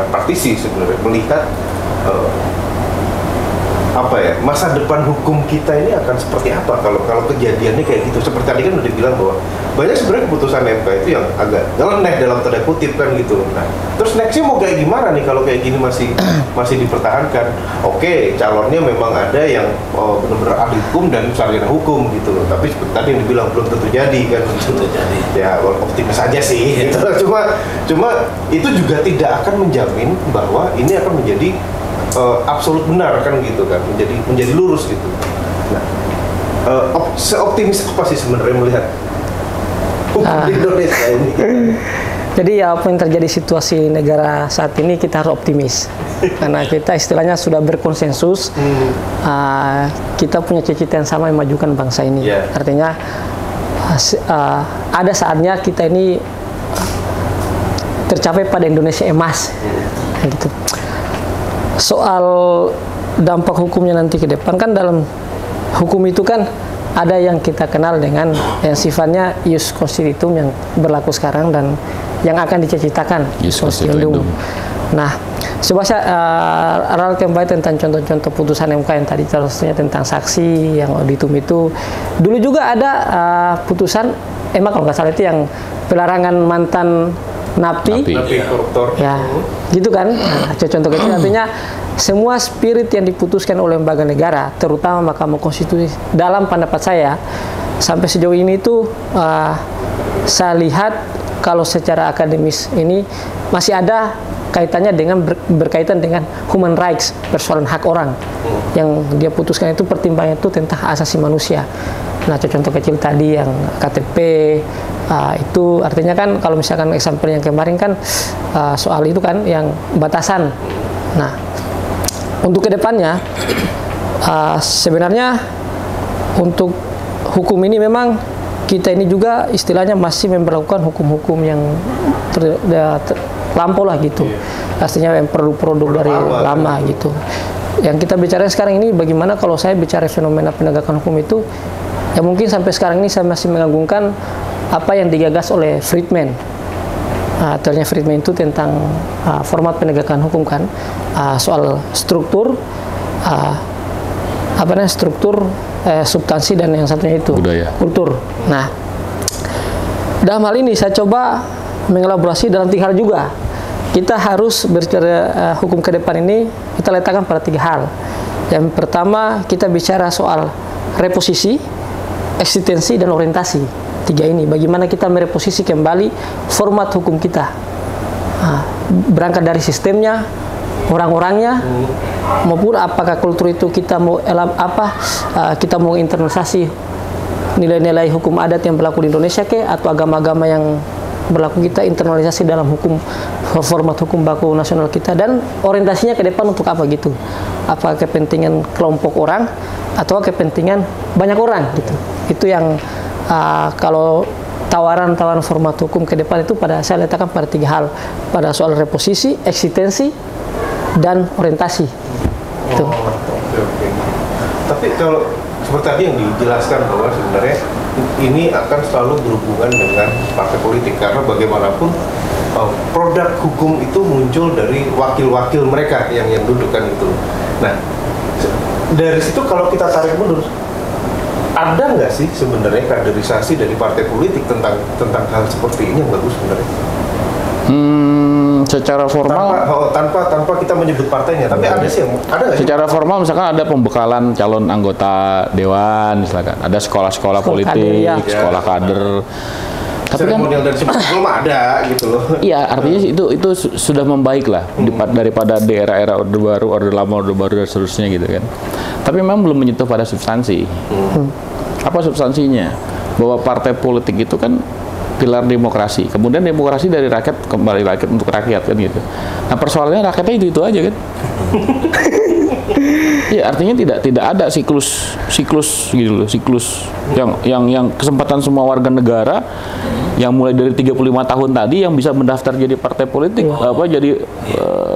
praktisi sebenarnya melihat masa depan hukum kita ini akan seperti apa kalau kejadiannya kayak gitu? Seperti tadi kan udah dibilang bahwa banyak sebenarnya keputusan MK itu yang agak nyeleneh dalam tanda kutip kan gitu. Nah, terus nextnya mau kayak gimana nih kalau kayak gini masih dipertahankan? Oke, calonnya memang ada yang benar-benar ahli hukum dan sarjana hukum gitu loh. Tapi seperti tadi yang dibilang belum tentu jadi kan. Gitu. Ya optimis aja sih. Gitu. Cuma itu juga tidak akan menjamin bahwa ini akan menjadi absolut benar kan gitu kan, menjadi lurus gitu. Nah, seoptimis apa sih sebenarnya melihat hukum di Indonesia ini? Jadi ya apa yang terjadi situasi negara saat ini kita harus optimis karena kita istilahnya sudah berkonsensus, kita punya cita-cita yang sama yang memajukan bangsa ini. Artinya ada saatnya kita ini tercapai pada Indonesia emas, gitu. Soal dampak hukumnya nanti ke depan kan dalam hukum itu kan ada yang kita kenal dengan yang sifatnya ius constitutum yang berlaku sekarang dan yang akan diciptakan ius constitutum. Nah, coba saya rangkum baik tentang contoh-contoh putusan MK yang tadi terusnya tentang saksi yang auditum itu. Dulu juga ada putusan emang kalau nggak salah itu yang pelarangan mantan napi koruptor. Ya, gitu kan. Nah, contoh kecil artinya semua spirit yang diputuskan oleh lembaga negara, terutama Mahkamah Konstitusi, dalam pendapat saya sampai sejauh ini itu saya lihat kalau secara akademis ini masih ada kaitannya dengan berkaitan dengan human rights, persoalan hak orang yang dia putuskan itu pertimbangan itu tentang hak asasi manusia. Nah, contoh kecil tadi yang KTP itu artinya kan kalau misalkan example yang kemarin kan soal itu kan yang batasan. Nah, untuk kedepannya sebenarnya untuk hukum ini memang kita ini juga istilahnya masih memperlakukan hukum-hukum yang lampau lah gitu. Pastinya yang produk-produk dari lama gitu. Yang kita bicara sekarang ini bagaimana kalau saya bicara fenomena penegakan hukum itu ya mungkin sampai sekarang ini saya masih mengagungkan apa yang digagas oleh Friedman. Ternyata Friedman itu tentang format penegakan hukum kan, soal struktur, struktur, substansi dan yang satunya itu budaya, kultur. Nah, dalam hal ini saya coba mengelaborasi dalam 3 hal juga. Kita harus berbicara hukum ke depan ini kita letakkan pada 3 hal. Yang pertama kita bicara soal reposisi, eksistensi dan orientasi. 3 ini, bagaimana kita mereposisi kembali format hukum kita, berangkat dari sistemnya, orang-orangnya, maupun apakah kultur itu kita mau kita mau internalisasi nilai-nilai hukum adat yang berlaku di Indonesia atau agama-agama yang berlaku kita internalisasi dalam hukum format hukum baku nasional kita, dan orientasinya ke depan untuk apa gitu. apa kepentingan kelompok orang atau kepentingan banyak orang gitu. Itu yang kalau tawaran format hukum ke depan itu saya letakkan pada 3 hal, pada soal reposisi, eksistensi, dan orientasi. Itu. Oke. Tapi kalau seperti tadi yang dijelaskan bahwa sebenarnya ini akan selalu berhubungan dengan partai politik karena bagaimanapun produk hukum itu muncul dari wakil-wakil mereka yang dudukkan itu. Nah, dari situ kalau kita tarik mundur, ada nggak sih sebenarnya kaderisasi dari partai politik tentang hal seperti ini yang bagus sebenarnya? Secara formal tanpa kita menyebut partainya, tapi ada sih, ada nggak sih? Secara formal misalkan ada pembekalan calon anggota dewan, misalkan ada sekolah-sekolah politik, kader, ya. sekolah kader. Tapi kan seremonial dari sebelum ada gitu loh. iya, artinya itu sudah membaik lah daripada di era-era orde baru, orde lama, orde baru dan seterusnya gitu kan. Tapi memang belum menyentuh pada substansi. Apa substansinya? Bahwa partai politik itu kan pilar demokrasi. Kemudian demokrasi dari rakyat kembali rakyat untuk rakyat kan gitu. Nah, persoalannya rakyatnya itu aja kan. Ya, artinya tidak ada siklus gitu loh, siklus yang kesempatan semua warga negara yang mulai dari 35 tahun tadi yang bisa mendaftar jadi partai politik, jadi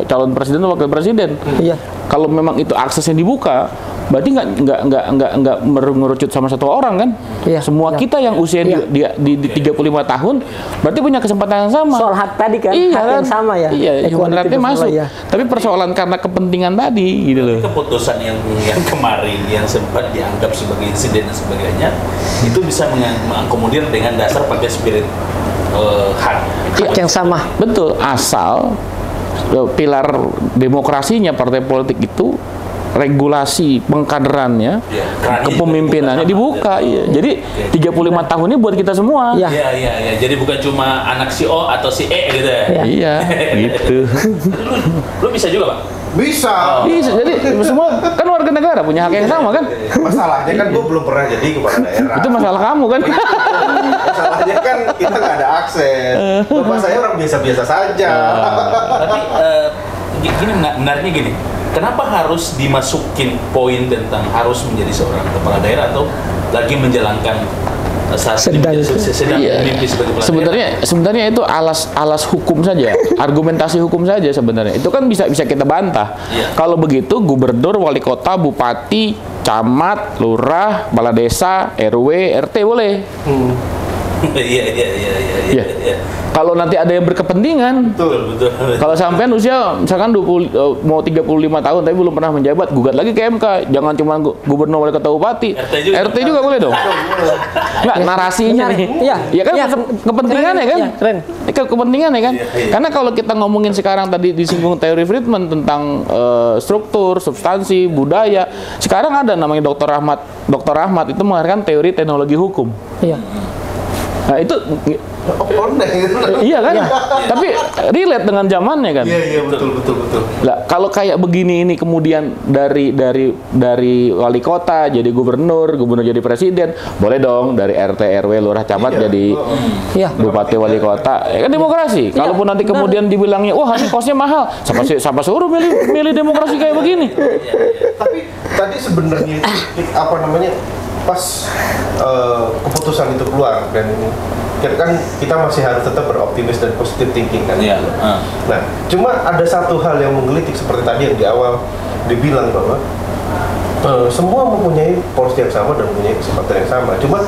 calon presiden atau wakil presiden. Iya. Kalau memang itu aksesnya dibuka, berarti nggak mengerucut sama satu orang kan? Iya. Semua kita yang usia di 35 tahun berarti punya kesempatan yang sama. Soal hak tadi kan, iya, hak yang sama ya. Iya, Equality berarti masuk. ya. Tapi persoalan karena kepentingan tadi gitu loh. Keputusan yang kemarin yang sempat dianggap sebagai insiden dan sebagainya itu bisa mengakomodir dengan dasar pakai spirit hak yang sama. Betul, asal pilar demokrasinya partai politik itu regulasi pengkaderannya, kepemimpinannya dibuka. Iya. Jadi 35 tahun ini buat kita semua. Iya. Iya. Jadi bukan cuma anak si O atau si E gitu ya. Iya, gitu. Lu bisa juga, Pak? Bisa. Bisa. Jadi semua kan warga negara punya hak yang sama kan? Masalahnya kan gue belum pernah jadi kepala daerah. Itu masalah kamu kan? Masalahnya kan kita nggak ada akses. Bapak saya orang biasa-biasa saja. Tapi gini menariknya gini. Kenapa harus dimasukin poin tentang harus menjadi seorang kepala daerah atau lagi menjalankan sedang memimpin sebagai kepala daerah? Sebenarnya itu alas hukum saja, argumentasi hukum saja sebenarnya. Itu kan bisa kita bantah. Iya. Kalau begitu gubernur, wali kota, bupati, camat, lurah, kepala desa, RW, RT boleh. Iya. Kalau nanti ada yang berkepentingan, Betul. kalau sampean usia misalkan mau 35 tahun tapi belum pernah menjabat, gugat lagi ke MK. Jangan cuma gubernur, wali kota, bupati. RT juga boleh dong. Nggak, narasinya nih. Iya. Ya kan kepentingannya kan? Iya, keren. Kepentingannya kan? Karena kalau kita ngomongin sekarang tadi disinggung teori Friedman tentang struktur, substansi, budaya. Sekarang ada namanya Dr. Rahmat itu mengatakan teori teknologi hukum. Iya. Nah, itu Gitu. iya kan? Tapi relate dengan zamannya kan? Iya, betul. Lah, kalau kayak begini ini kemudian dari wali kota jadi gubernur jadi presiden, boleh dong dari RT RW lurah camat jadi bupati wali kota. Ya kan demokrasi. Kalaupun nanti kemudian dibilangnya, wah ini kosnya mahal, siapa suruh milih demokrasi kayak begini? Tapi tadi sebenarnya apa namanya pas keputusan itu keluar dan ini kan kita masih harus tetap beroptimis dan positive thinking kan. Iya. Nah, cuma ada satu hal yang menggelitik seperti tadi yang di awal dibilang bahwa semua mempunyai porsi yang sama dan mempunyai kesempatan yang sama. Cuma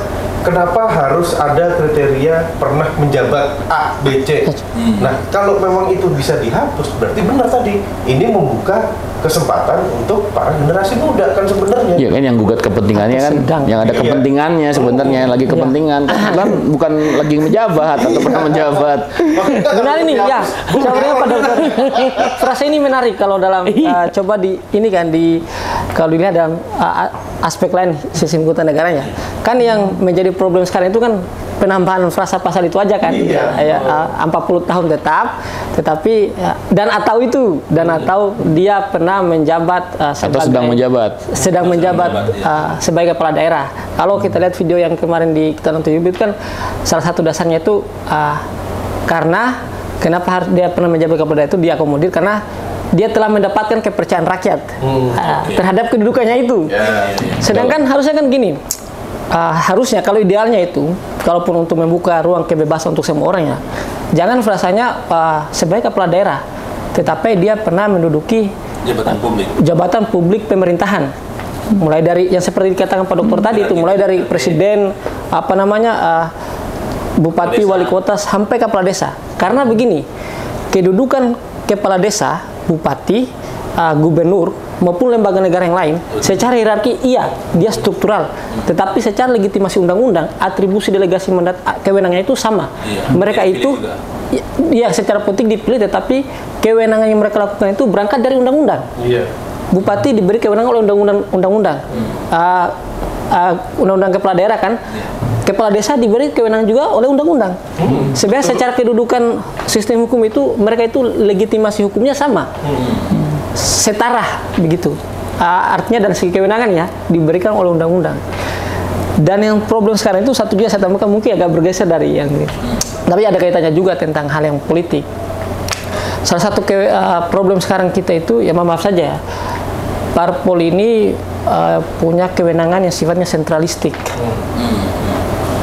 kenapa harus ada kriteria pernah menjabat A, B, C? Nah, kalau memang itu bisa dihapus, berarti benar tadi ini membuka kesempatan untuk para generasi muda kan sebenarnya. Iya kan yang gugat kepentingannya kan, yang ada kepentingannya sebenarnya lagi kepentingan kan bukan lagi menjabat atau pernah menjabat. Benar ini ya. Sebenarnya pada frasa ini menarik kalau dalam coba kalau dilihat dalam aspek lain sistem negaranya. Kan yang menjadi problem sekarang itu kan penambahan frasa pasal itu aja kan. 40 tahun tetapi dan atau dia pernah menjabat atau sedang menjabat sebagai kepala daerah. Kalau kita lihat video yang kemarin kita nonton YouTube itu kan salah satu dasarnya itu karena kenapa dia pernah menjabat kepala daerah itu diakomodir karena dia telah mendapatkan kepercayaan rakyat terhadap kedudukannya itu. Sedangkan harusnya kan gini, harusnya kalau idealnya itu, kalaupun untuk membuka ruang kebebasan untuk semua orang ya, jangan frasanya sebagai kepala daerah, tetapi dia pernah menduduki jabatan publik pemerintahan. Mulai dari yang seperti dikatakan Pak Dokter tadi itu, mulai dari presiden, bupati, wali kota, sampai kepala desa. Karena begini, kedudukan kepala desa, bupati, gubernur, maupun lembaga negara yang lain, secara hierarki iya, dia struktural. Tetapi secara legitimasi undang-undang, atribusi delegasi mandat kewenangannya itu sama. Mereka itu, ya secara politik dipilih, tetapi kewenangan yang mereka lakukan itu berangkat dari undang-undang. Bupati diberi kewenangan oleh undang-undang. Undang-undang kepala daerah kan. Kepala desa diberi kewenangan juga oleh undang-undang. Sebenarnya secara kedudukan sistem hukum itu, mereka itu legitimasi hukumnya sama. Setara begitu. Artinya dari segi kewenangan ya diberikan oleh undang-undang. Dan yang problem sekarang itu satu juga saya temukan mungkin agak bergeser dari yang ini. Tapi ada kaitannya juga tentang hal yang politik. Salah satu problem sekarang kita itu ya maaf saja, parpol ini punya kewenangan yang sifatnya sentralistik.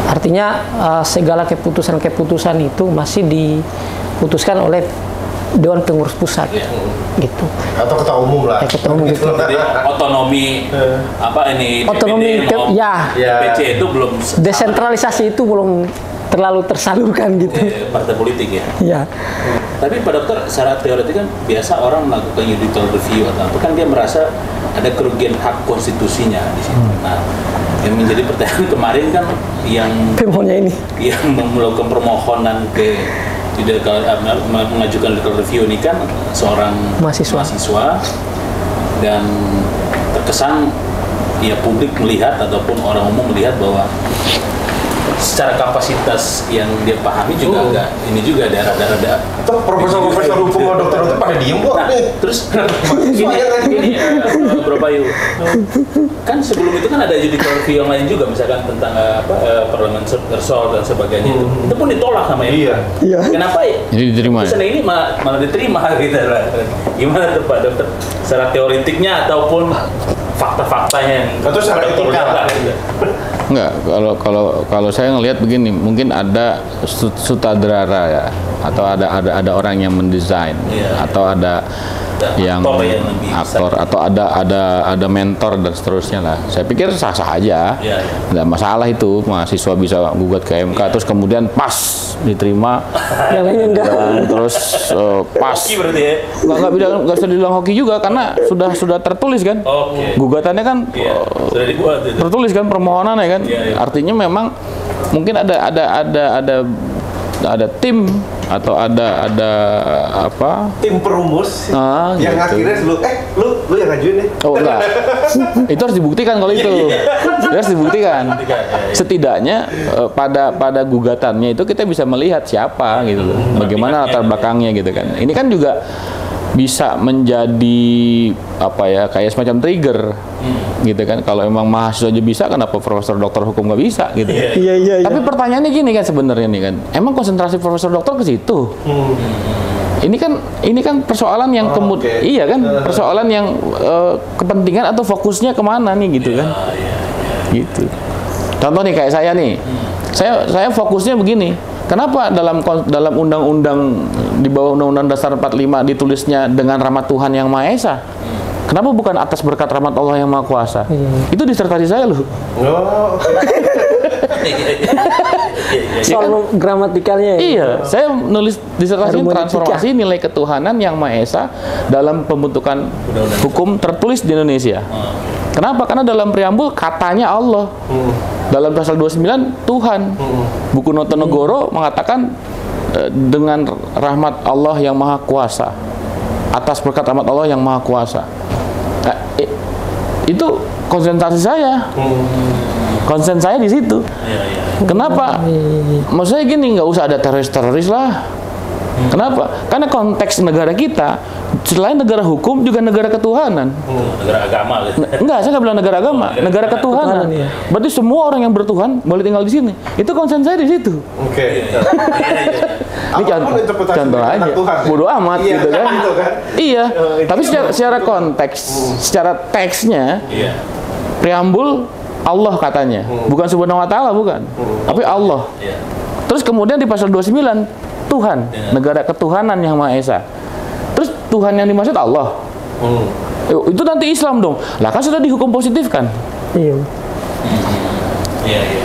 Artinya segala keputusan-keputusan itu masih diputuskan oleh Dewan Pengurus Pusat, gitu. Atau ketua umum lah. Ketua umum gitu. Jadi otonomi otonomi PC itu belum desentralisasi itu belum terlalu tersalurkan gitu. Partai politik ya. Iya. Tapi Pak Dokter, secara teoretik kan biasa orang melakukan judicial review atau apa kan dia merasa ada kerugian hak konstitusinya di situ. Nah, yang menjadi pertanyaan kemarin kan yang pemohonnya ini yang melakukan permohonan ke mengajukan judicial review ini kan seorang mahasiswa dan terkesan ya publik melihat ataupun orang umum melihat bahwa secara kapasitas yang dia pahami juga enggak ini juga daerah-daerah atau profesor hukum atau dokter pada diem kok. Nah, terus gini Bro Bayu, kan sebelum itu kan ada judicial review yang lain juga misalkan tentang parlemen resolve dan sebagainya itu pun ditolak sama Iya. Kenapa ya? Jadi diterima. Pesan ini malah diterima gitu. Gimana tuh Pak Dokter? Secara teoretiknya ataupun fakta-faktanya yang atau secara etika gitu. Enggak, kalau saya ngelihat begini, mungkin ada sutradara ya, atau ada orang yang mendesain, atau ada yang aktor, atau ada mentor dan seterusnya lah. Saya pikir sah-sah aja, nggak masalah itu mahasiswa bisa gugat ke MK, terus kemudian pas diterima, yang lainnya enggak. Terus pas, nggak bisa dibilang hoki juga karena sudah tertulis kan, gugatannya kan sudah dibuat tertulis kan permohonannya kan, artinya memang mungkin ada tim atau ada apa tim perumus yang gitu. akhirnya lu yang ngajuin nih. Oh enggak, itu harus dibuktikan kalau itu harus dibuktikan. Setidaknya pada gugatannya itu kita bisa melihat siapa gitu loh, bagaimana latar belakangnya gitu kan. Ini kan juga bisa menjadi apa ya, kayak semacam trigger gitu kan. Kalau emang mahasiswa aja bisa, kenapa profesor dokter hukum nggak bisa gitu? Iya. Tapi pertanyaannya gini kan sebenarnya nih kan, emang konsentrasi profesor dokter ke situ? Ini kan persoalan yang iya kan, persoalan yang kepentingan atau fokusnya kemana nih gitu kan? Gitu. Contoh nih kayak saya nih, saya fokusnya begini. Kenapa dalam undang-undang di bawah Undang-Undang Dasar 45 ditulisnya dengan rahmat Tuhan yang Maha Esa? Kenapa bukan atas berkat rahmat Allah yang Maha Kuasa? Itu disertasi saya loh. Soal gramatikalnya. Iya, saya nulis disertasi transformasi nilai ketuhanan yang Maha Esa dalam pembentukan hukum tertulis di Indonesia. Kenapa? Karena dalam preambul katanya Allah. Dalam pasal 29 Tuhan. Buku Notonegoro mengatakan dengan rahmat Allah yang Maha Kuasa. Atas berkat rahmat Allah yang Maha Kuasa. Nah, itu konsentrasi saya. Konsen saya di situ. Kenapa? Maksudnya gini, nggak usah ada teroris lah. Kenapa? Karena konteks negara kita selain negara hukum juga negara ketuhanan. Negara agama gitu. Enggak, saya nggak bilang negara agama, negara ketuhanan. Ketuhanan, iya. Berarti semua orang yang bertuhan boleh tinggal di sini. Itu konsen saya di situ. Oke. Ini contoh aja. Bodoh amat Iya, gitu kan. gitu kan. Iya. itu Tapi secara konteks, secara teksnya, Iya. preambul Allah katanya, bukan subhanahu wa ta'ala, bukan. Tapi Allah. Iya. Terus kemudian di pasal 29 Tuhan, negara ketuhanan yang Maha Esa. Terus Tuhan yang dimaksud Allah. Itu nanti Islam dong. Lah kan sudah dihukum positif kan? Iya.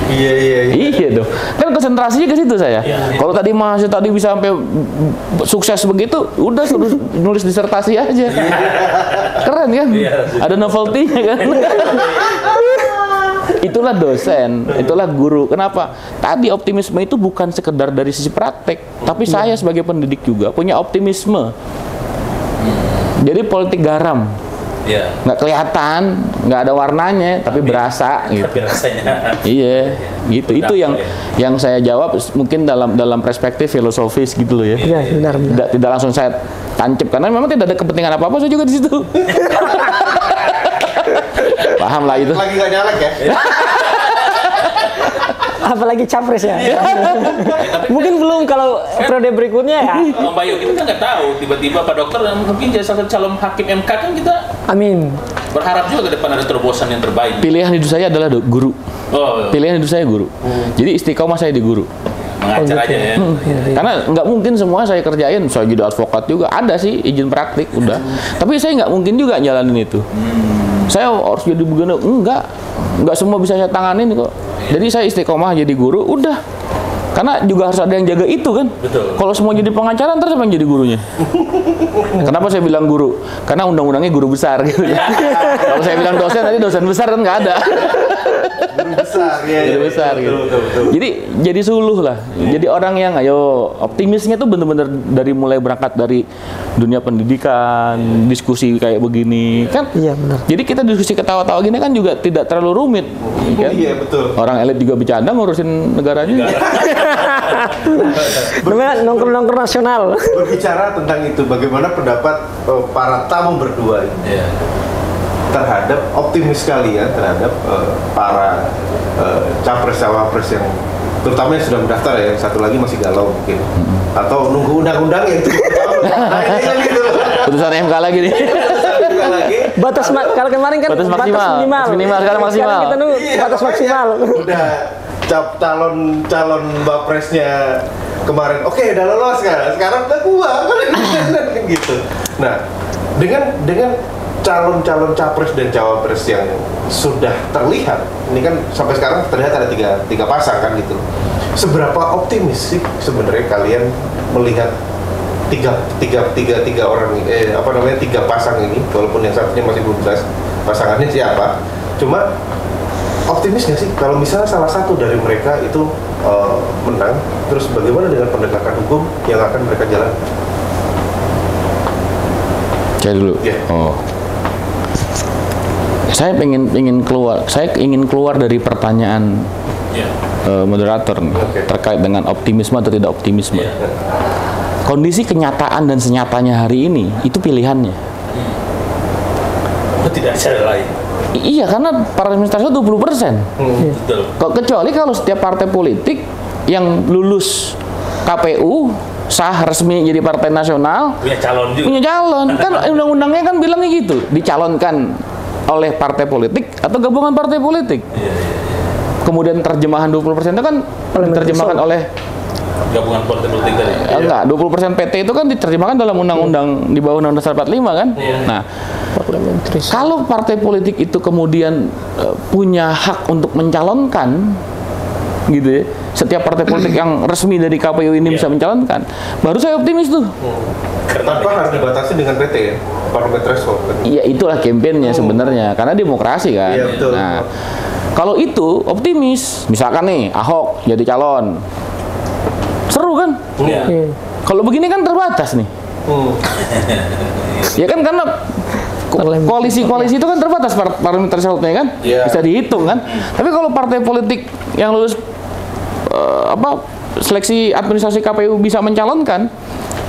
Iya. Iya dong. Kan konsentrasinya ke situ saya. Iya. Kalau tadi mahasiswa tadi bisa sampai sukses begitu, udah suruh nulis disertasi aja. Keren kan? Iya. Ada novelty-nya kan? Itulah dosen, itulah guru. Kenapa? Tadi optimisme itu bukan sekedar dari sisi praktek, tapi saya sebagai pendidik juga punya optimisme. Jadi politik garam, Iya. nggak kelihatan, nggak ada warnanya, tapi berasa gitu. Tapi rasanya. Iya, gitu. Itu yang saya jawab mungkin dalam perspektif filosofis gitu loh ya. Iya, benar. Tidak langsung saya tancap karena memang tidak ada kepentingan apa-apa saya juga di situ. Paham lah itu. Lagi nggak nyalek ya? Apalagi capres ya. Mungkin belum kalau periode berikutnya ya. Bang Bayu, kita kan nggak tahu tiba-tiba Pak Dokter mungkin jadi salah satu calon hakim MK kan kita Amin. berharap juga ke depan ada terobosan yang terbaik. Pilihan hidup saya adalah guru. Oh, Pilihan hidup saya guru. Jadi istiqomah saya di guru. mengajar aja ya. Karena nggak mungkin semua saya kerjain. Saya jadi advokat juga. Ada sih izin praktik udah. Tapi saya nggak mungkin juga jalanin itu. Saya harus jadi begini. Enggak semua bisa saya tanganin kok. Jadi saya istiqomah jadi guru, udah. Karena juga harus ada yang jaga itu kan. Betul. Kalau semua jadi pengacara, ntar siapa yang jadi gurunya? Kenapa saya bilang guru? Karena undang-undangnya guru besar gitu. Kalau saya bilang dosen, nanti dosen besar kan nggak ada. Guru besar ya. Guru besar gitu. Betul. Jadi jadi suluh lah. Jadi orang yang ayo optimisnya tuh bener-bener dari mulai berangkat dari dunia pendidikan, diskusi kayak begini kan. Iya, benar. Jadi kita diskusi ketawa-tawa gini kan juga tidak terlalu rumit. Kan? Iya, betul. Orang elit juga bercanda ngurusin negaranya. Namanya nongkrong-nongkrong nasional. Berbicara tentang itu, bagaimana pendapat para tamu berdua ini Iya. terhadap optimis kalian terhadap para capres-cawapres yang terutama yang sudah mendaftar ya, yang satu lagi masih galau mungkin atau nunggu undang-undang yang itu. Nah, ini kan gitu. Putusan MK lagi nih. Undang lagi. Kalau kemarin kan Batas maksimal. minimal. Minimal, sekarang maksimal. Sekarang kita nunggu Iya, batas makanya maksimal. Udah calon bapresnya kemarin, oke, udah lolos sekarang udah gua gitu. Nah, dengan calon capres dan cawapres yang sudah terlihat, ini kan sampai sekarang terlihat ada tiga pasang kan gitu. Seberapa optimis sih sebenarnya kalian melihat tiga orang tiga pasang ini, walaupun yang satunya masih belum jelas pasangannya siapa, cuma optimis nggak sih kalau misalnya salah satu dari mereka itu menang, terus bagaimana dengan penegakan hukum yang akan mereka jalan? Saya dulu. Ya. Oh. Saya ingin keluar dari pertanyaan Iya. moderator nih, Oke. terkait dengan optimisme atau tidak optimisme. Iya. Kondisi kenyataan dan senyatanya hari ini itu pilihannya. Oh, tidak ada cara lain. Iya, karena parlementarian 20%. Betul. Kecuali kalau setiap partai politik yang lulus KPU sah resmi jadi partai nasional Punya calon juga. punya calon. Kan undang-undangnya kan bilangnya gitu, dicalonkan oleh partai politik atau gabungan partai politik. Kemudian terjemahan 20% itu kan diterjemahkan oleh Gabungan politik tadi. enggak, 20% PT itu kan diterjemahkan dalam undang-undang di bawah Undang-Undang Dasar 45 kan. Nah, kalau partai politik itu kemudian punya hak untuk mencalonkan gitu ya, setiap partai politik yang resmi dari KPU ini bisa mencalonkan, baru saya optimis tuh. Tanpa harus dibatasi dengan PT ya, parliamentary threshold. Iya, itulah kampanyenya sebenarnya, karena demokrasi kan. Iya, betul. Nah, kalau itu optimis, misalkan nih Ahok jadi calon, seru kan? Iya. Kalau begini kan terbatas nih. Ya kan, karena koalisi-koalisi itu kan terbatas parliamentary threshold-nya kan, Iya. bisa dihitung kan. Tapi kalau partai politik yang lulus seleksi administrasi KPU bisa mencalonkan,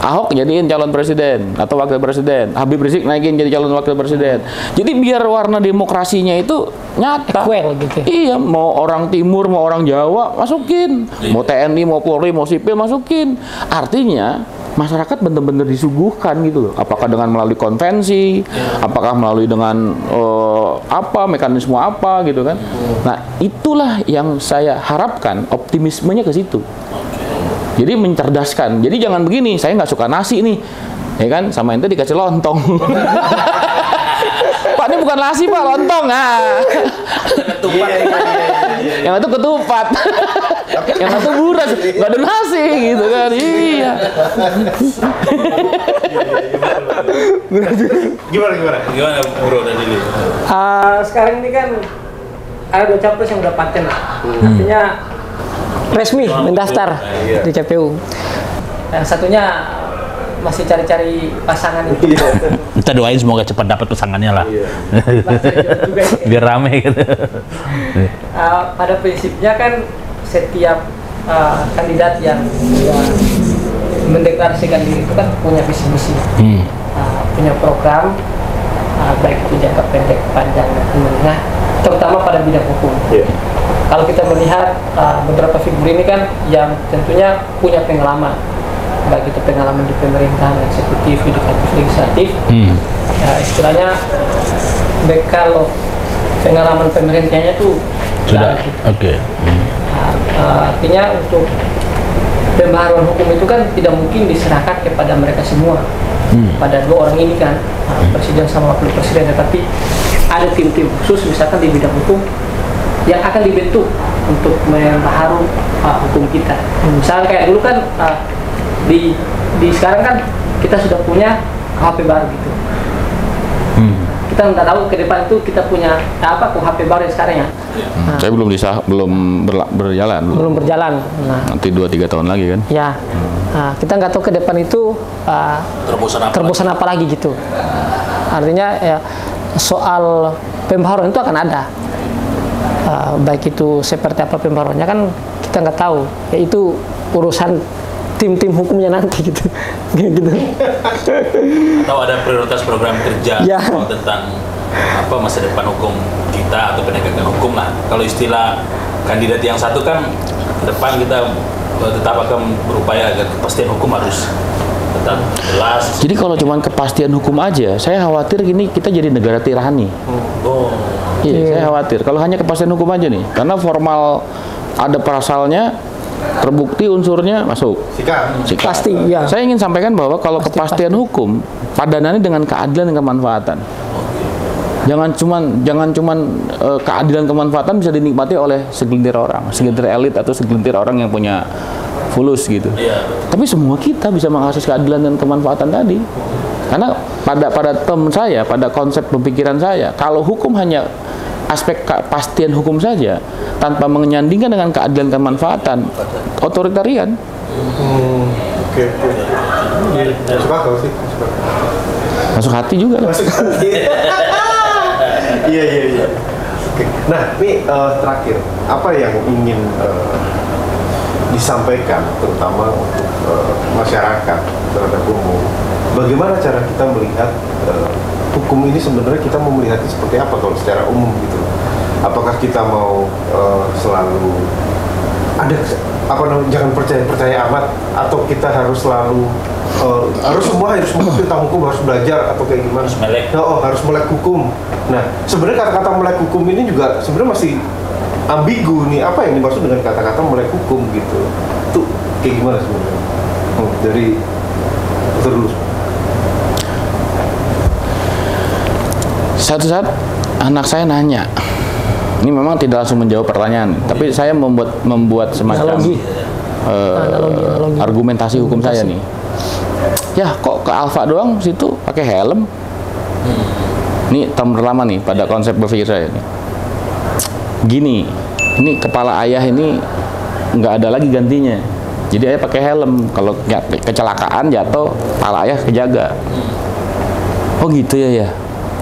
Ahok jadiin calon presiden atau wakil presiden, Habib Rizik naikin jadi calon wakil presiden. Jadi biar warna demokrasinya itu nyata. Equal gitu. Iya, mau orang timur, mau orang Jawa masukin, mau TNI, mau Polri, mau sipil masukin. Artinya masyarakat benar-benar disuguhkan gitu loh. Apakah dengan melalui konvensi, apakah melalui dengan mekanisme apa gitu kan. Nah, itulah yang saya harapkan, optimismenya ke situ. Jadi mencerdaskan. Jadi jangan begini, saya nggak suka nasi nih, ya kan, sama ente dikasih lontong. Pak, ini bukan nasi Pak, lontong. Nah. Yang itu ketupat. Yang satu buras, nggak ada nasi gitu kan. Iya. Gimana Bro tadi? Sekarang ini kan ada 2 capres yang udah paten, artinya resmi mendaftar di KPU. Yang satunya masih cari-cari pasangan itu. Kita doain semoga cepat dapat pasangannya lah. Juga ini. Biar rame gitu. Pada prinsipnya kan setiap kandidat yang mendeklarasikan diri itu kan punya visi misi, punya program, baik itu jangka pendek, panjang, dan menengah, terutama pada bidang hukum. Kalau kita melihat beberapa figur ini kan yang tentunya punya pengalaman, baik itu pengalaman di pemerintahan eksekutif, yudikatif, legislatif. Ya, istilahnya bekal pengalaman pemerintahnya tuh Sudah. gitu. Oke. Artinya untuk pembaharuan hukum itu kan tidak mungkin diserahkan kepada mereka semua, pada 2 orang ini kan, presiden sama wakil presiden, tetapi ada tim-tim khusus misalkan di bidang hukum yang akan dibentuk untuk membaharu hukum kita. Misalnya kayak dulu kan di sekarang kan kita sudah punya KUHP baru gitu. Kita nggak tahu ke depan itu kita punya apa KUHP baru sekarang ya. Saya belum berjalan. Belum berjalan. Nah, Nanti 2-3 tahun lagi kan. ya. Nah, kita nggak tahu ke depan itu terobosan apa lagi gitu. Artinya ya, soal pembaharuan itu akan ada. Baik itu seperti apa pembaharuannya kan kita nggak tahu. Yaitu urusan tim-tim hukumnya nanti gitu. Gitu. Atau ada prioritas program kerja tentang apa masa depan hukum kita atau penegakan hukum lah. Kalau istilah kandidat yang satu kan ke depan kita tetap akan berupaya agar kepastian hukum harus tetap jelas. Jadi kalau cuma kepastian hukum aja, saya khawatir gini kita jadi negara tirani. Iya, saya khawatir. Kalau hanya kepastian hukum aja nih, karena formal ada pasalnya, terbukti unsurnya masuk. Sikat. Pasti, ya. Saya ingin sampaikan bahwa kalau kepastian hukum padanannya dengan keadilan dan kemanfaatan. Jangan cuman keadilan kemanfaatan bisa dinikmati oleh segelintir orang, segelintir elit atau segelintir orang yang punya fulus gitu. Tapi semua kita bisa mengakses keadilan dan kemanfaatan tadi. Karena pada term saya, pada konsep pemikiran saya, kalau hukum hanya aspek kepastian hukum saja tanpa menyandingkan dengan keadilan kemanfaatan, otoritarian. Oke. Masuk akal sih. Masuk hati juga. Masuk hati. Iya. Oke. Nah, ini terakhir, apa yang ingin disampaikan terutama untuk masyarakat terhadap umum? Bagaimana cara kita melihat hukum ini sebenarnya kita mau melihatnya seperti apa kalau secara umum gitu? Apakah kita mau selalu ada apa namanya jangan percaya amat, atau kita harus selalu harus semua tentang hukum harus belajar atau kayak gimana? Harus melek hukum. Nah, sebenarnya kata-kata melek hukum ini juga sebenarnya masih ambigu nih, apa yang dimaksud dengan kata-kata melek hukum gitu? Itu kayak gimana sebenarnya? Dari terus. Satu saat anak saya nanya, ini memang tidak langsung menjawab pertanyaan, tapi saya membuat semacam analogi. Argumentasi hukum saya nih. Ya kok ke Alfa doang situ pakai helm? Ini term pertama nih pada konsep berpikir saya nih. Gini, ini kepala ayah ini nggak ada lagi gantinya. Jadi ayah pakai helm, kalau kecelakaan jatuh, kepala ayah kejaga. Oh gitu ya.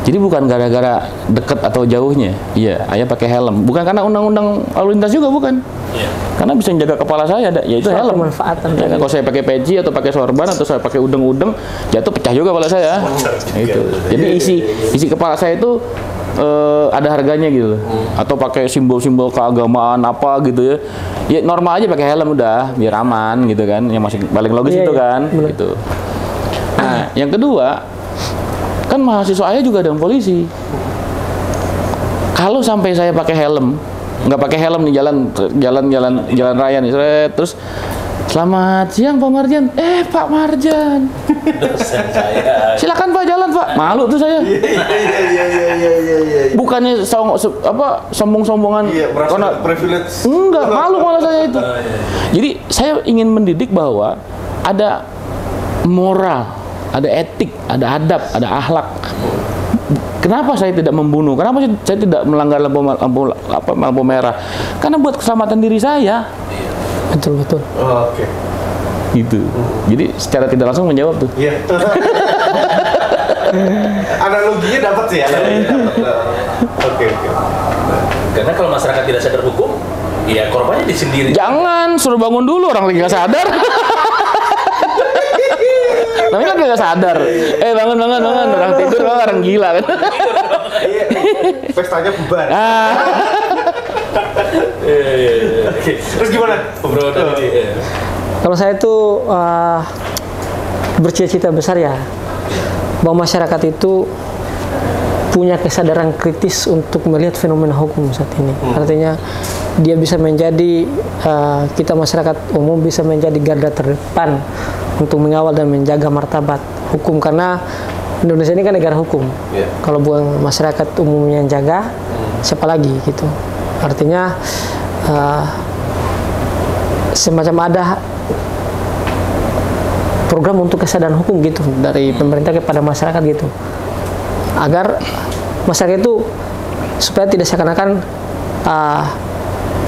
Jadi bukan gara-gara deket atau jauhnya, iya, ayah pakai helm. Bukan karena undang-undang lalu lintas juga, bukan. Iya. Karena bisa menjaga kepala saya, yaitu Suatu helm. manfaatan Ya, kan, kalau saya pakai peci atau pakai sorban atau saya pakai udeng-udeng, jatuh pecah juga kepala saya. Itu. Jadi isi kepala saya itu ada harganya gitu. Atau pakai simbol-simbol keagamaan apa gitu ya. Ya normal aja pakai helm udah, biar aman gitu kan. Yang masih paling logis Iya, itu iya, kan, bener. gitu. Nah, yang kedua, kan mahasiswa ayah juga ada yang polisi. Kalau sampai saya pakai helm, nggak pakai helm nih jalan raya nih, terus selamat siang Pak Marjan. Pak Marjan, Dosen saya. silakan Pak jalan Pak. Malu tuh saya. Iya. Bukannya sombong-sombongan Iya, merasa privilege. enggak, malu malah saya itu. Jadi saya ingin mendidik bahwa ada moral, ada etik, ada adab, ada akhlak. Kenapa saya tidak membunuh? Kenapa saya tidak melanggar lampu merah? Karena buat keselamatan diri saya. Betul. Oke. Gitu. Jadi secara tidak langsung menjawab tuh. Iya. Analoginya dapat sih, Oke. Karena kalau masyarakat tidak sadar hukum, ya korbannya di sendiri. Jangan suruh bangun dulu, orang lagi nggak sadar. Tapi kan nggak sadar. Bangun, orang tidur, orang gila kan. Iya. Pestanya bubar. Iya. Terus gimana? Bro, tadi. Kalau saya itu bercita-cita besar ya, bahwa masyarakat itu punya kesadaran kritis untuk melihat fenomena hukum saat ini. Artinya dia bisa menjadi, kita masyarakat umum bisa menjadi garda terdepan untuk mengawal dan menjaga martabat hukum, karena Indonesia ini kan negara hukum. Yeah. Kalau bukan masyarakat umumnya yang jaga, siapa lagi gitu. Artinya semacam ada program untuk kesadaran hukum gitu dari pemerintah kepada masyarakat gitu, agar masyarakat itu supaya tidak seakan-akan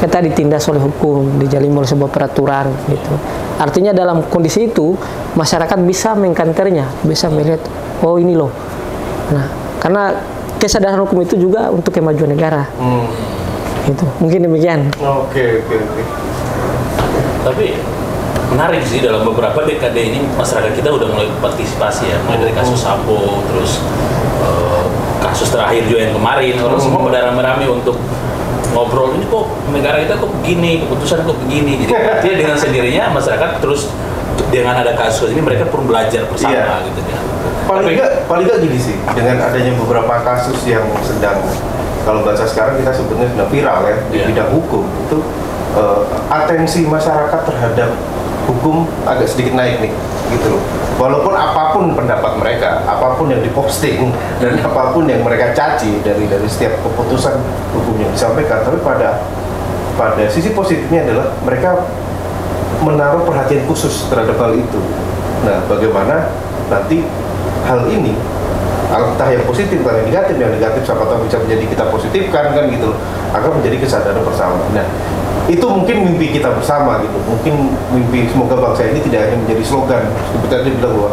kita ditindas oleh hukum, dijalimi oleh sebuah peraturan gitu. Artinya dalam kondisi itu masyarakat bisa mengkanternya, bisa melihat oh ini loh. Nah, karena kesadaran hukum itu juga untuk kemajuan negara. Gitu. Mungkin demikian. Oke. Tapi menarik sih, dalam beberapa dekade ini masyarakat kita udah mulai partisipasi ya, mulai dari kasus Sambo, terus kasus terakhir juga yang kemarin, orang semua pada rame-rame untuk ngobrol, ini kok negara kita kok begini, keputusan kok begini. Jadi artinya dengan sendirinya masyarakat terus dengan ada kasus ini mereka pun belajar bersama gitu ya. Paling nggak gini sih, dengan adanya beberapa kasus yang sedang, kalau bahasa sekarang kita sebutnya sedang viral ya di bidang hukum, itu atensi masyarakat terhadap hukum agak sedikit naik nih, gitu loh. Walaupun apapun pendapat mereka, apapun yang diposting dan apapun yang mereka caci dari setiap keputusan hukum yang disampaikan, tapi pada sisi positifnya adalah mereka menaruh perhatian khusus terhadap hal itu. Nah, bagaimana nanti hal ini, entah yang positif atau yang negatif siapa tahu bisa menjadi kita positifkan kan gitu, agar menjadi kesadaran bersama. Nah, itu mungkin mimpi kita bersama gitu, mungkin mimpi semoga bangsa ini tidak hanya menjadi slogan seperti tadi bilang bahwa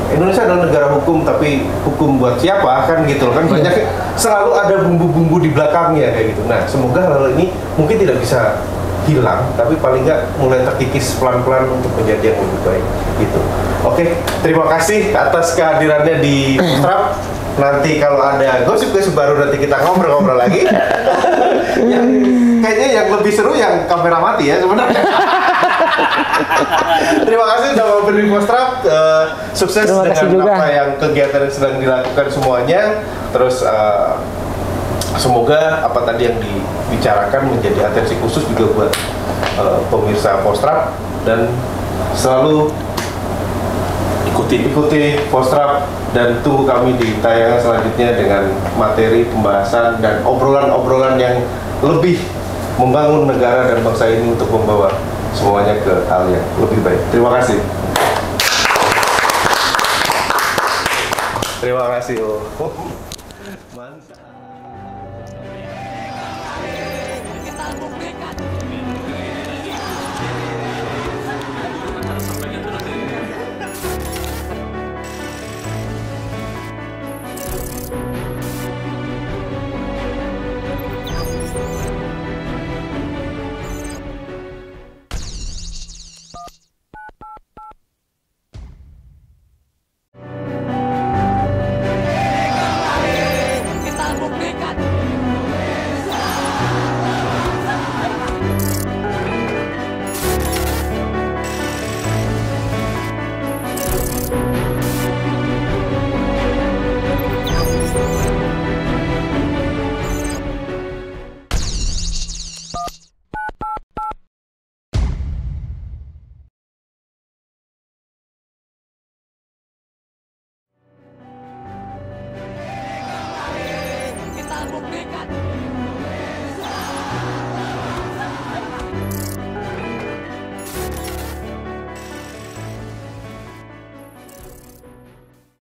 Indonesia adalah negara hukum, tapi hukum buat siapa kan gitu kan, banyak selalu ada bumbu-bumbu di belakangnya kayak gitu. Nah, semoga hal ini mungkin tidak bisa hilang, tapi paling nggak mulai terkikis pelan-pelan untuk menjadi yang lebih baik gitu. Oke, terima kasih atas kehadirannya di Postrap. Nanti kalau ada gosip-gosip baru nanti kita ngobrol-ngobrol lagi. Kayaknya yang lebih seru yang kamera mati ya sebenarnya. Terima kasih sudah mampir di Postrap. Sukses dengan apa yang kegiatan yang sedang dilakukan semuanya. Terus semoga apa tadi yang dibicarakan menjadi atensi khusus juga buat pemirsa Postrap, dan selalu ikuti Postrap dan tunggu kami di tayangan selanjutnya dengan materi pembahasan dan obrolan-obrolan yang lebih membangun negara dan bangsa ini untuk membawa semuanya ke hal yang lebih baik. Terima kasih. Terima kasih.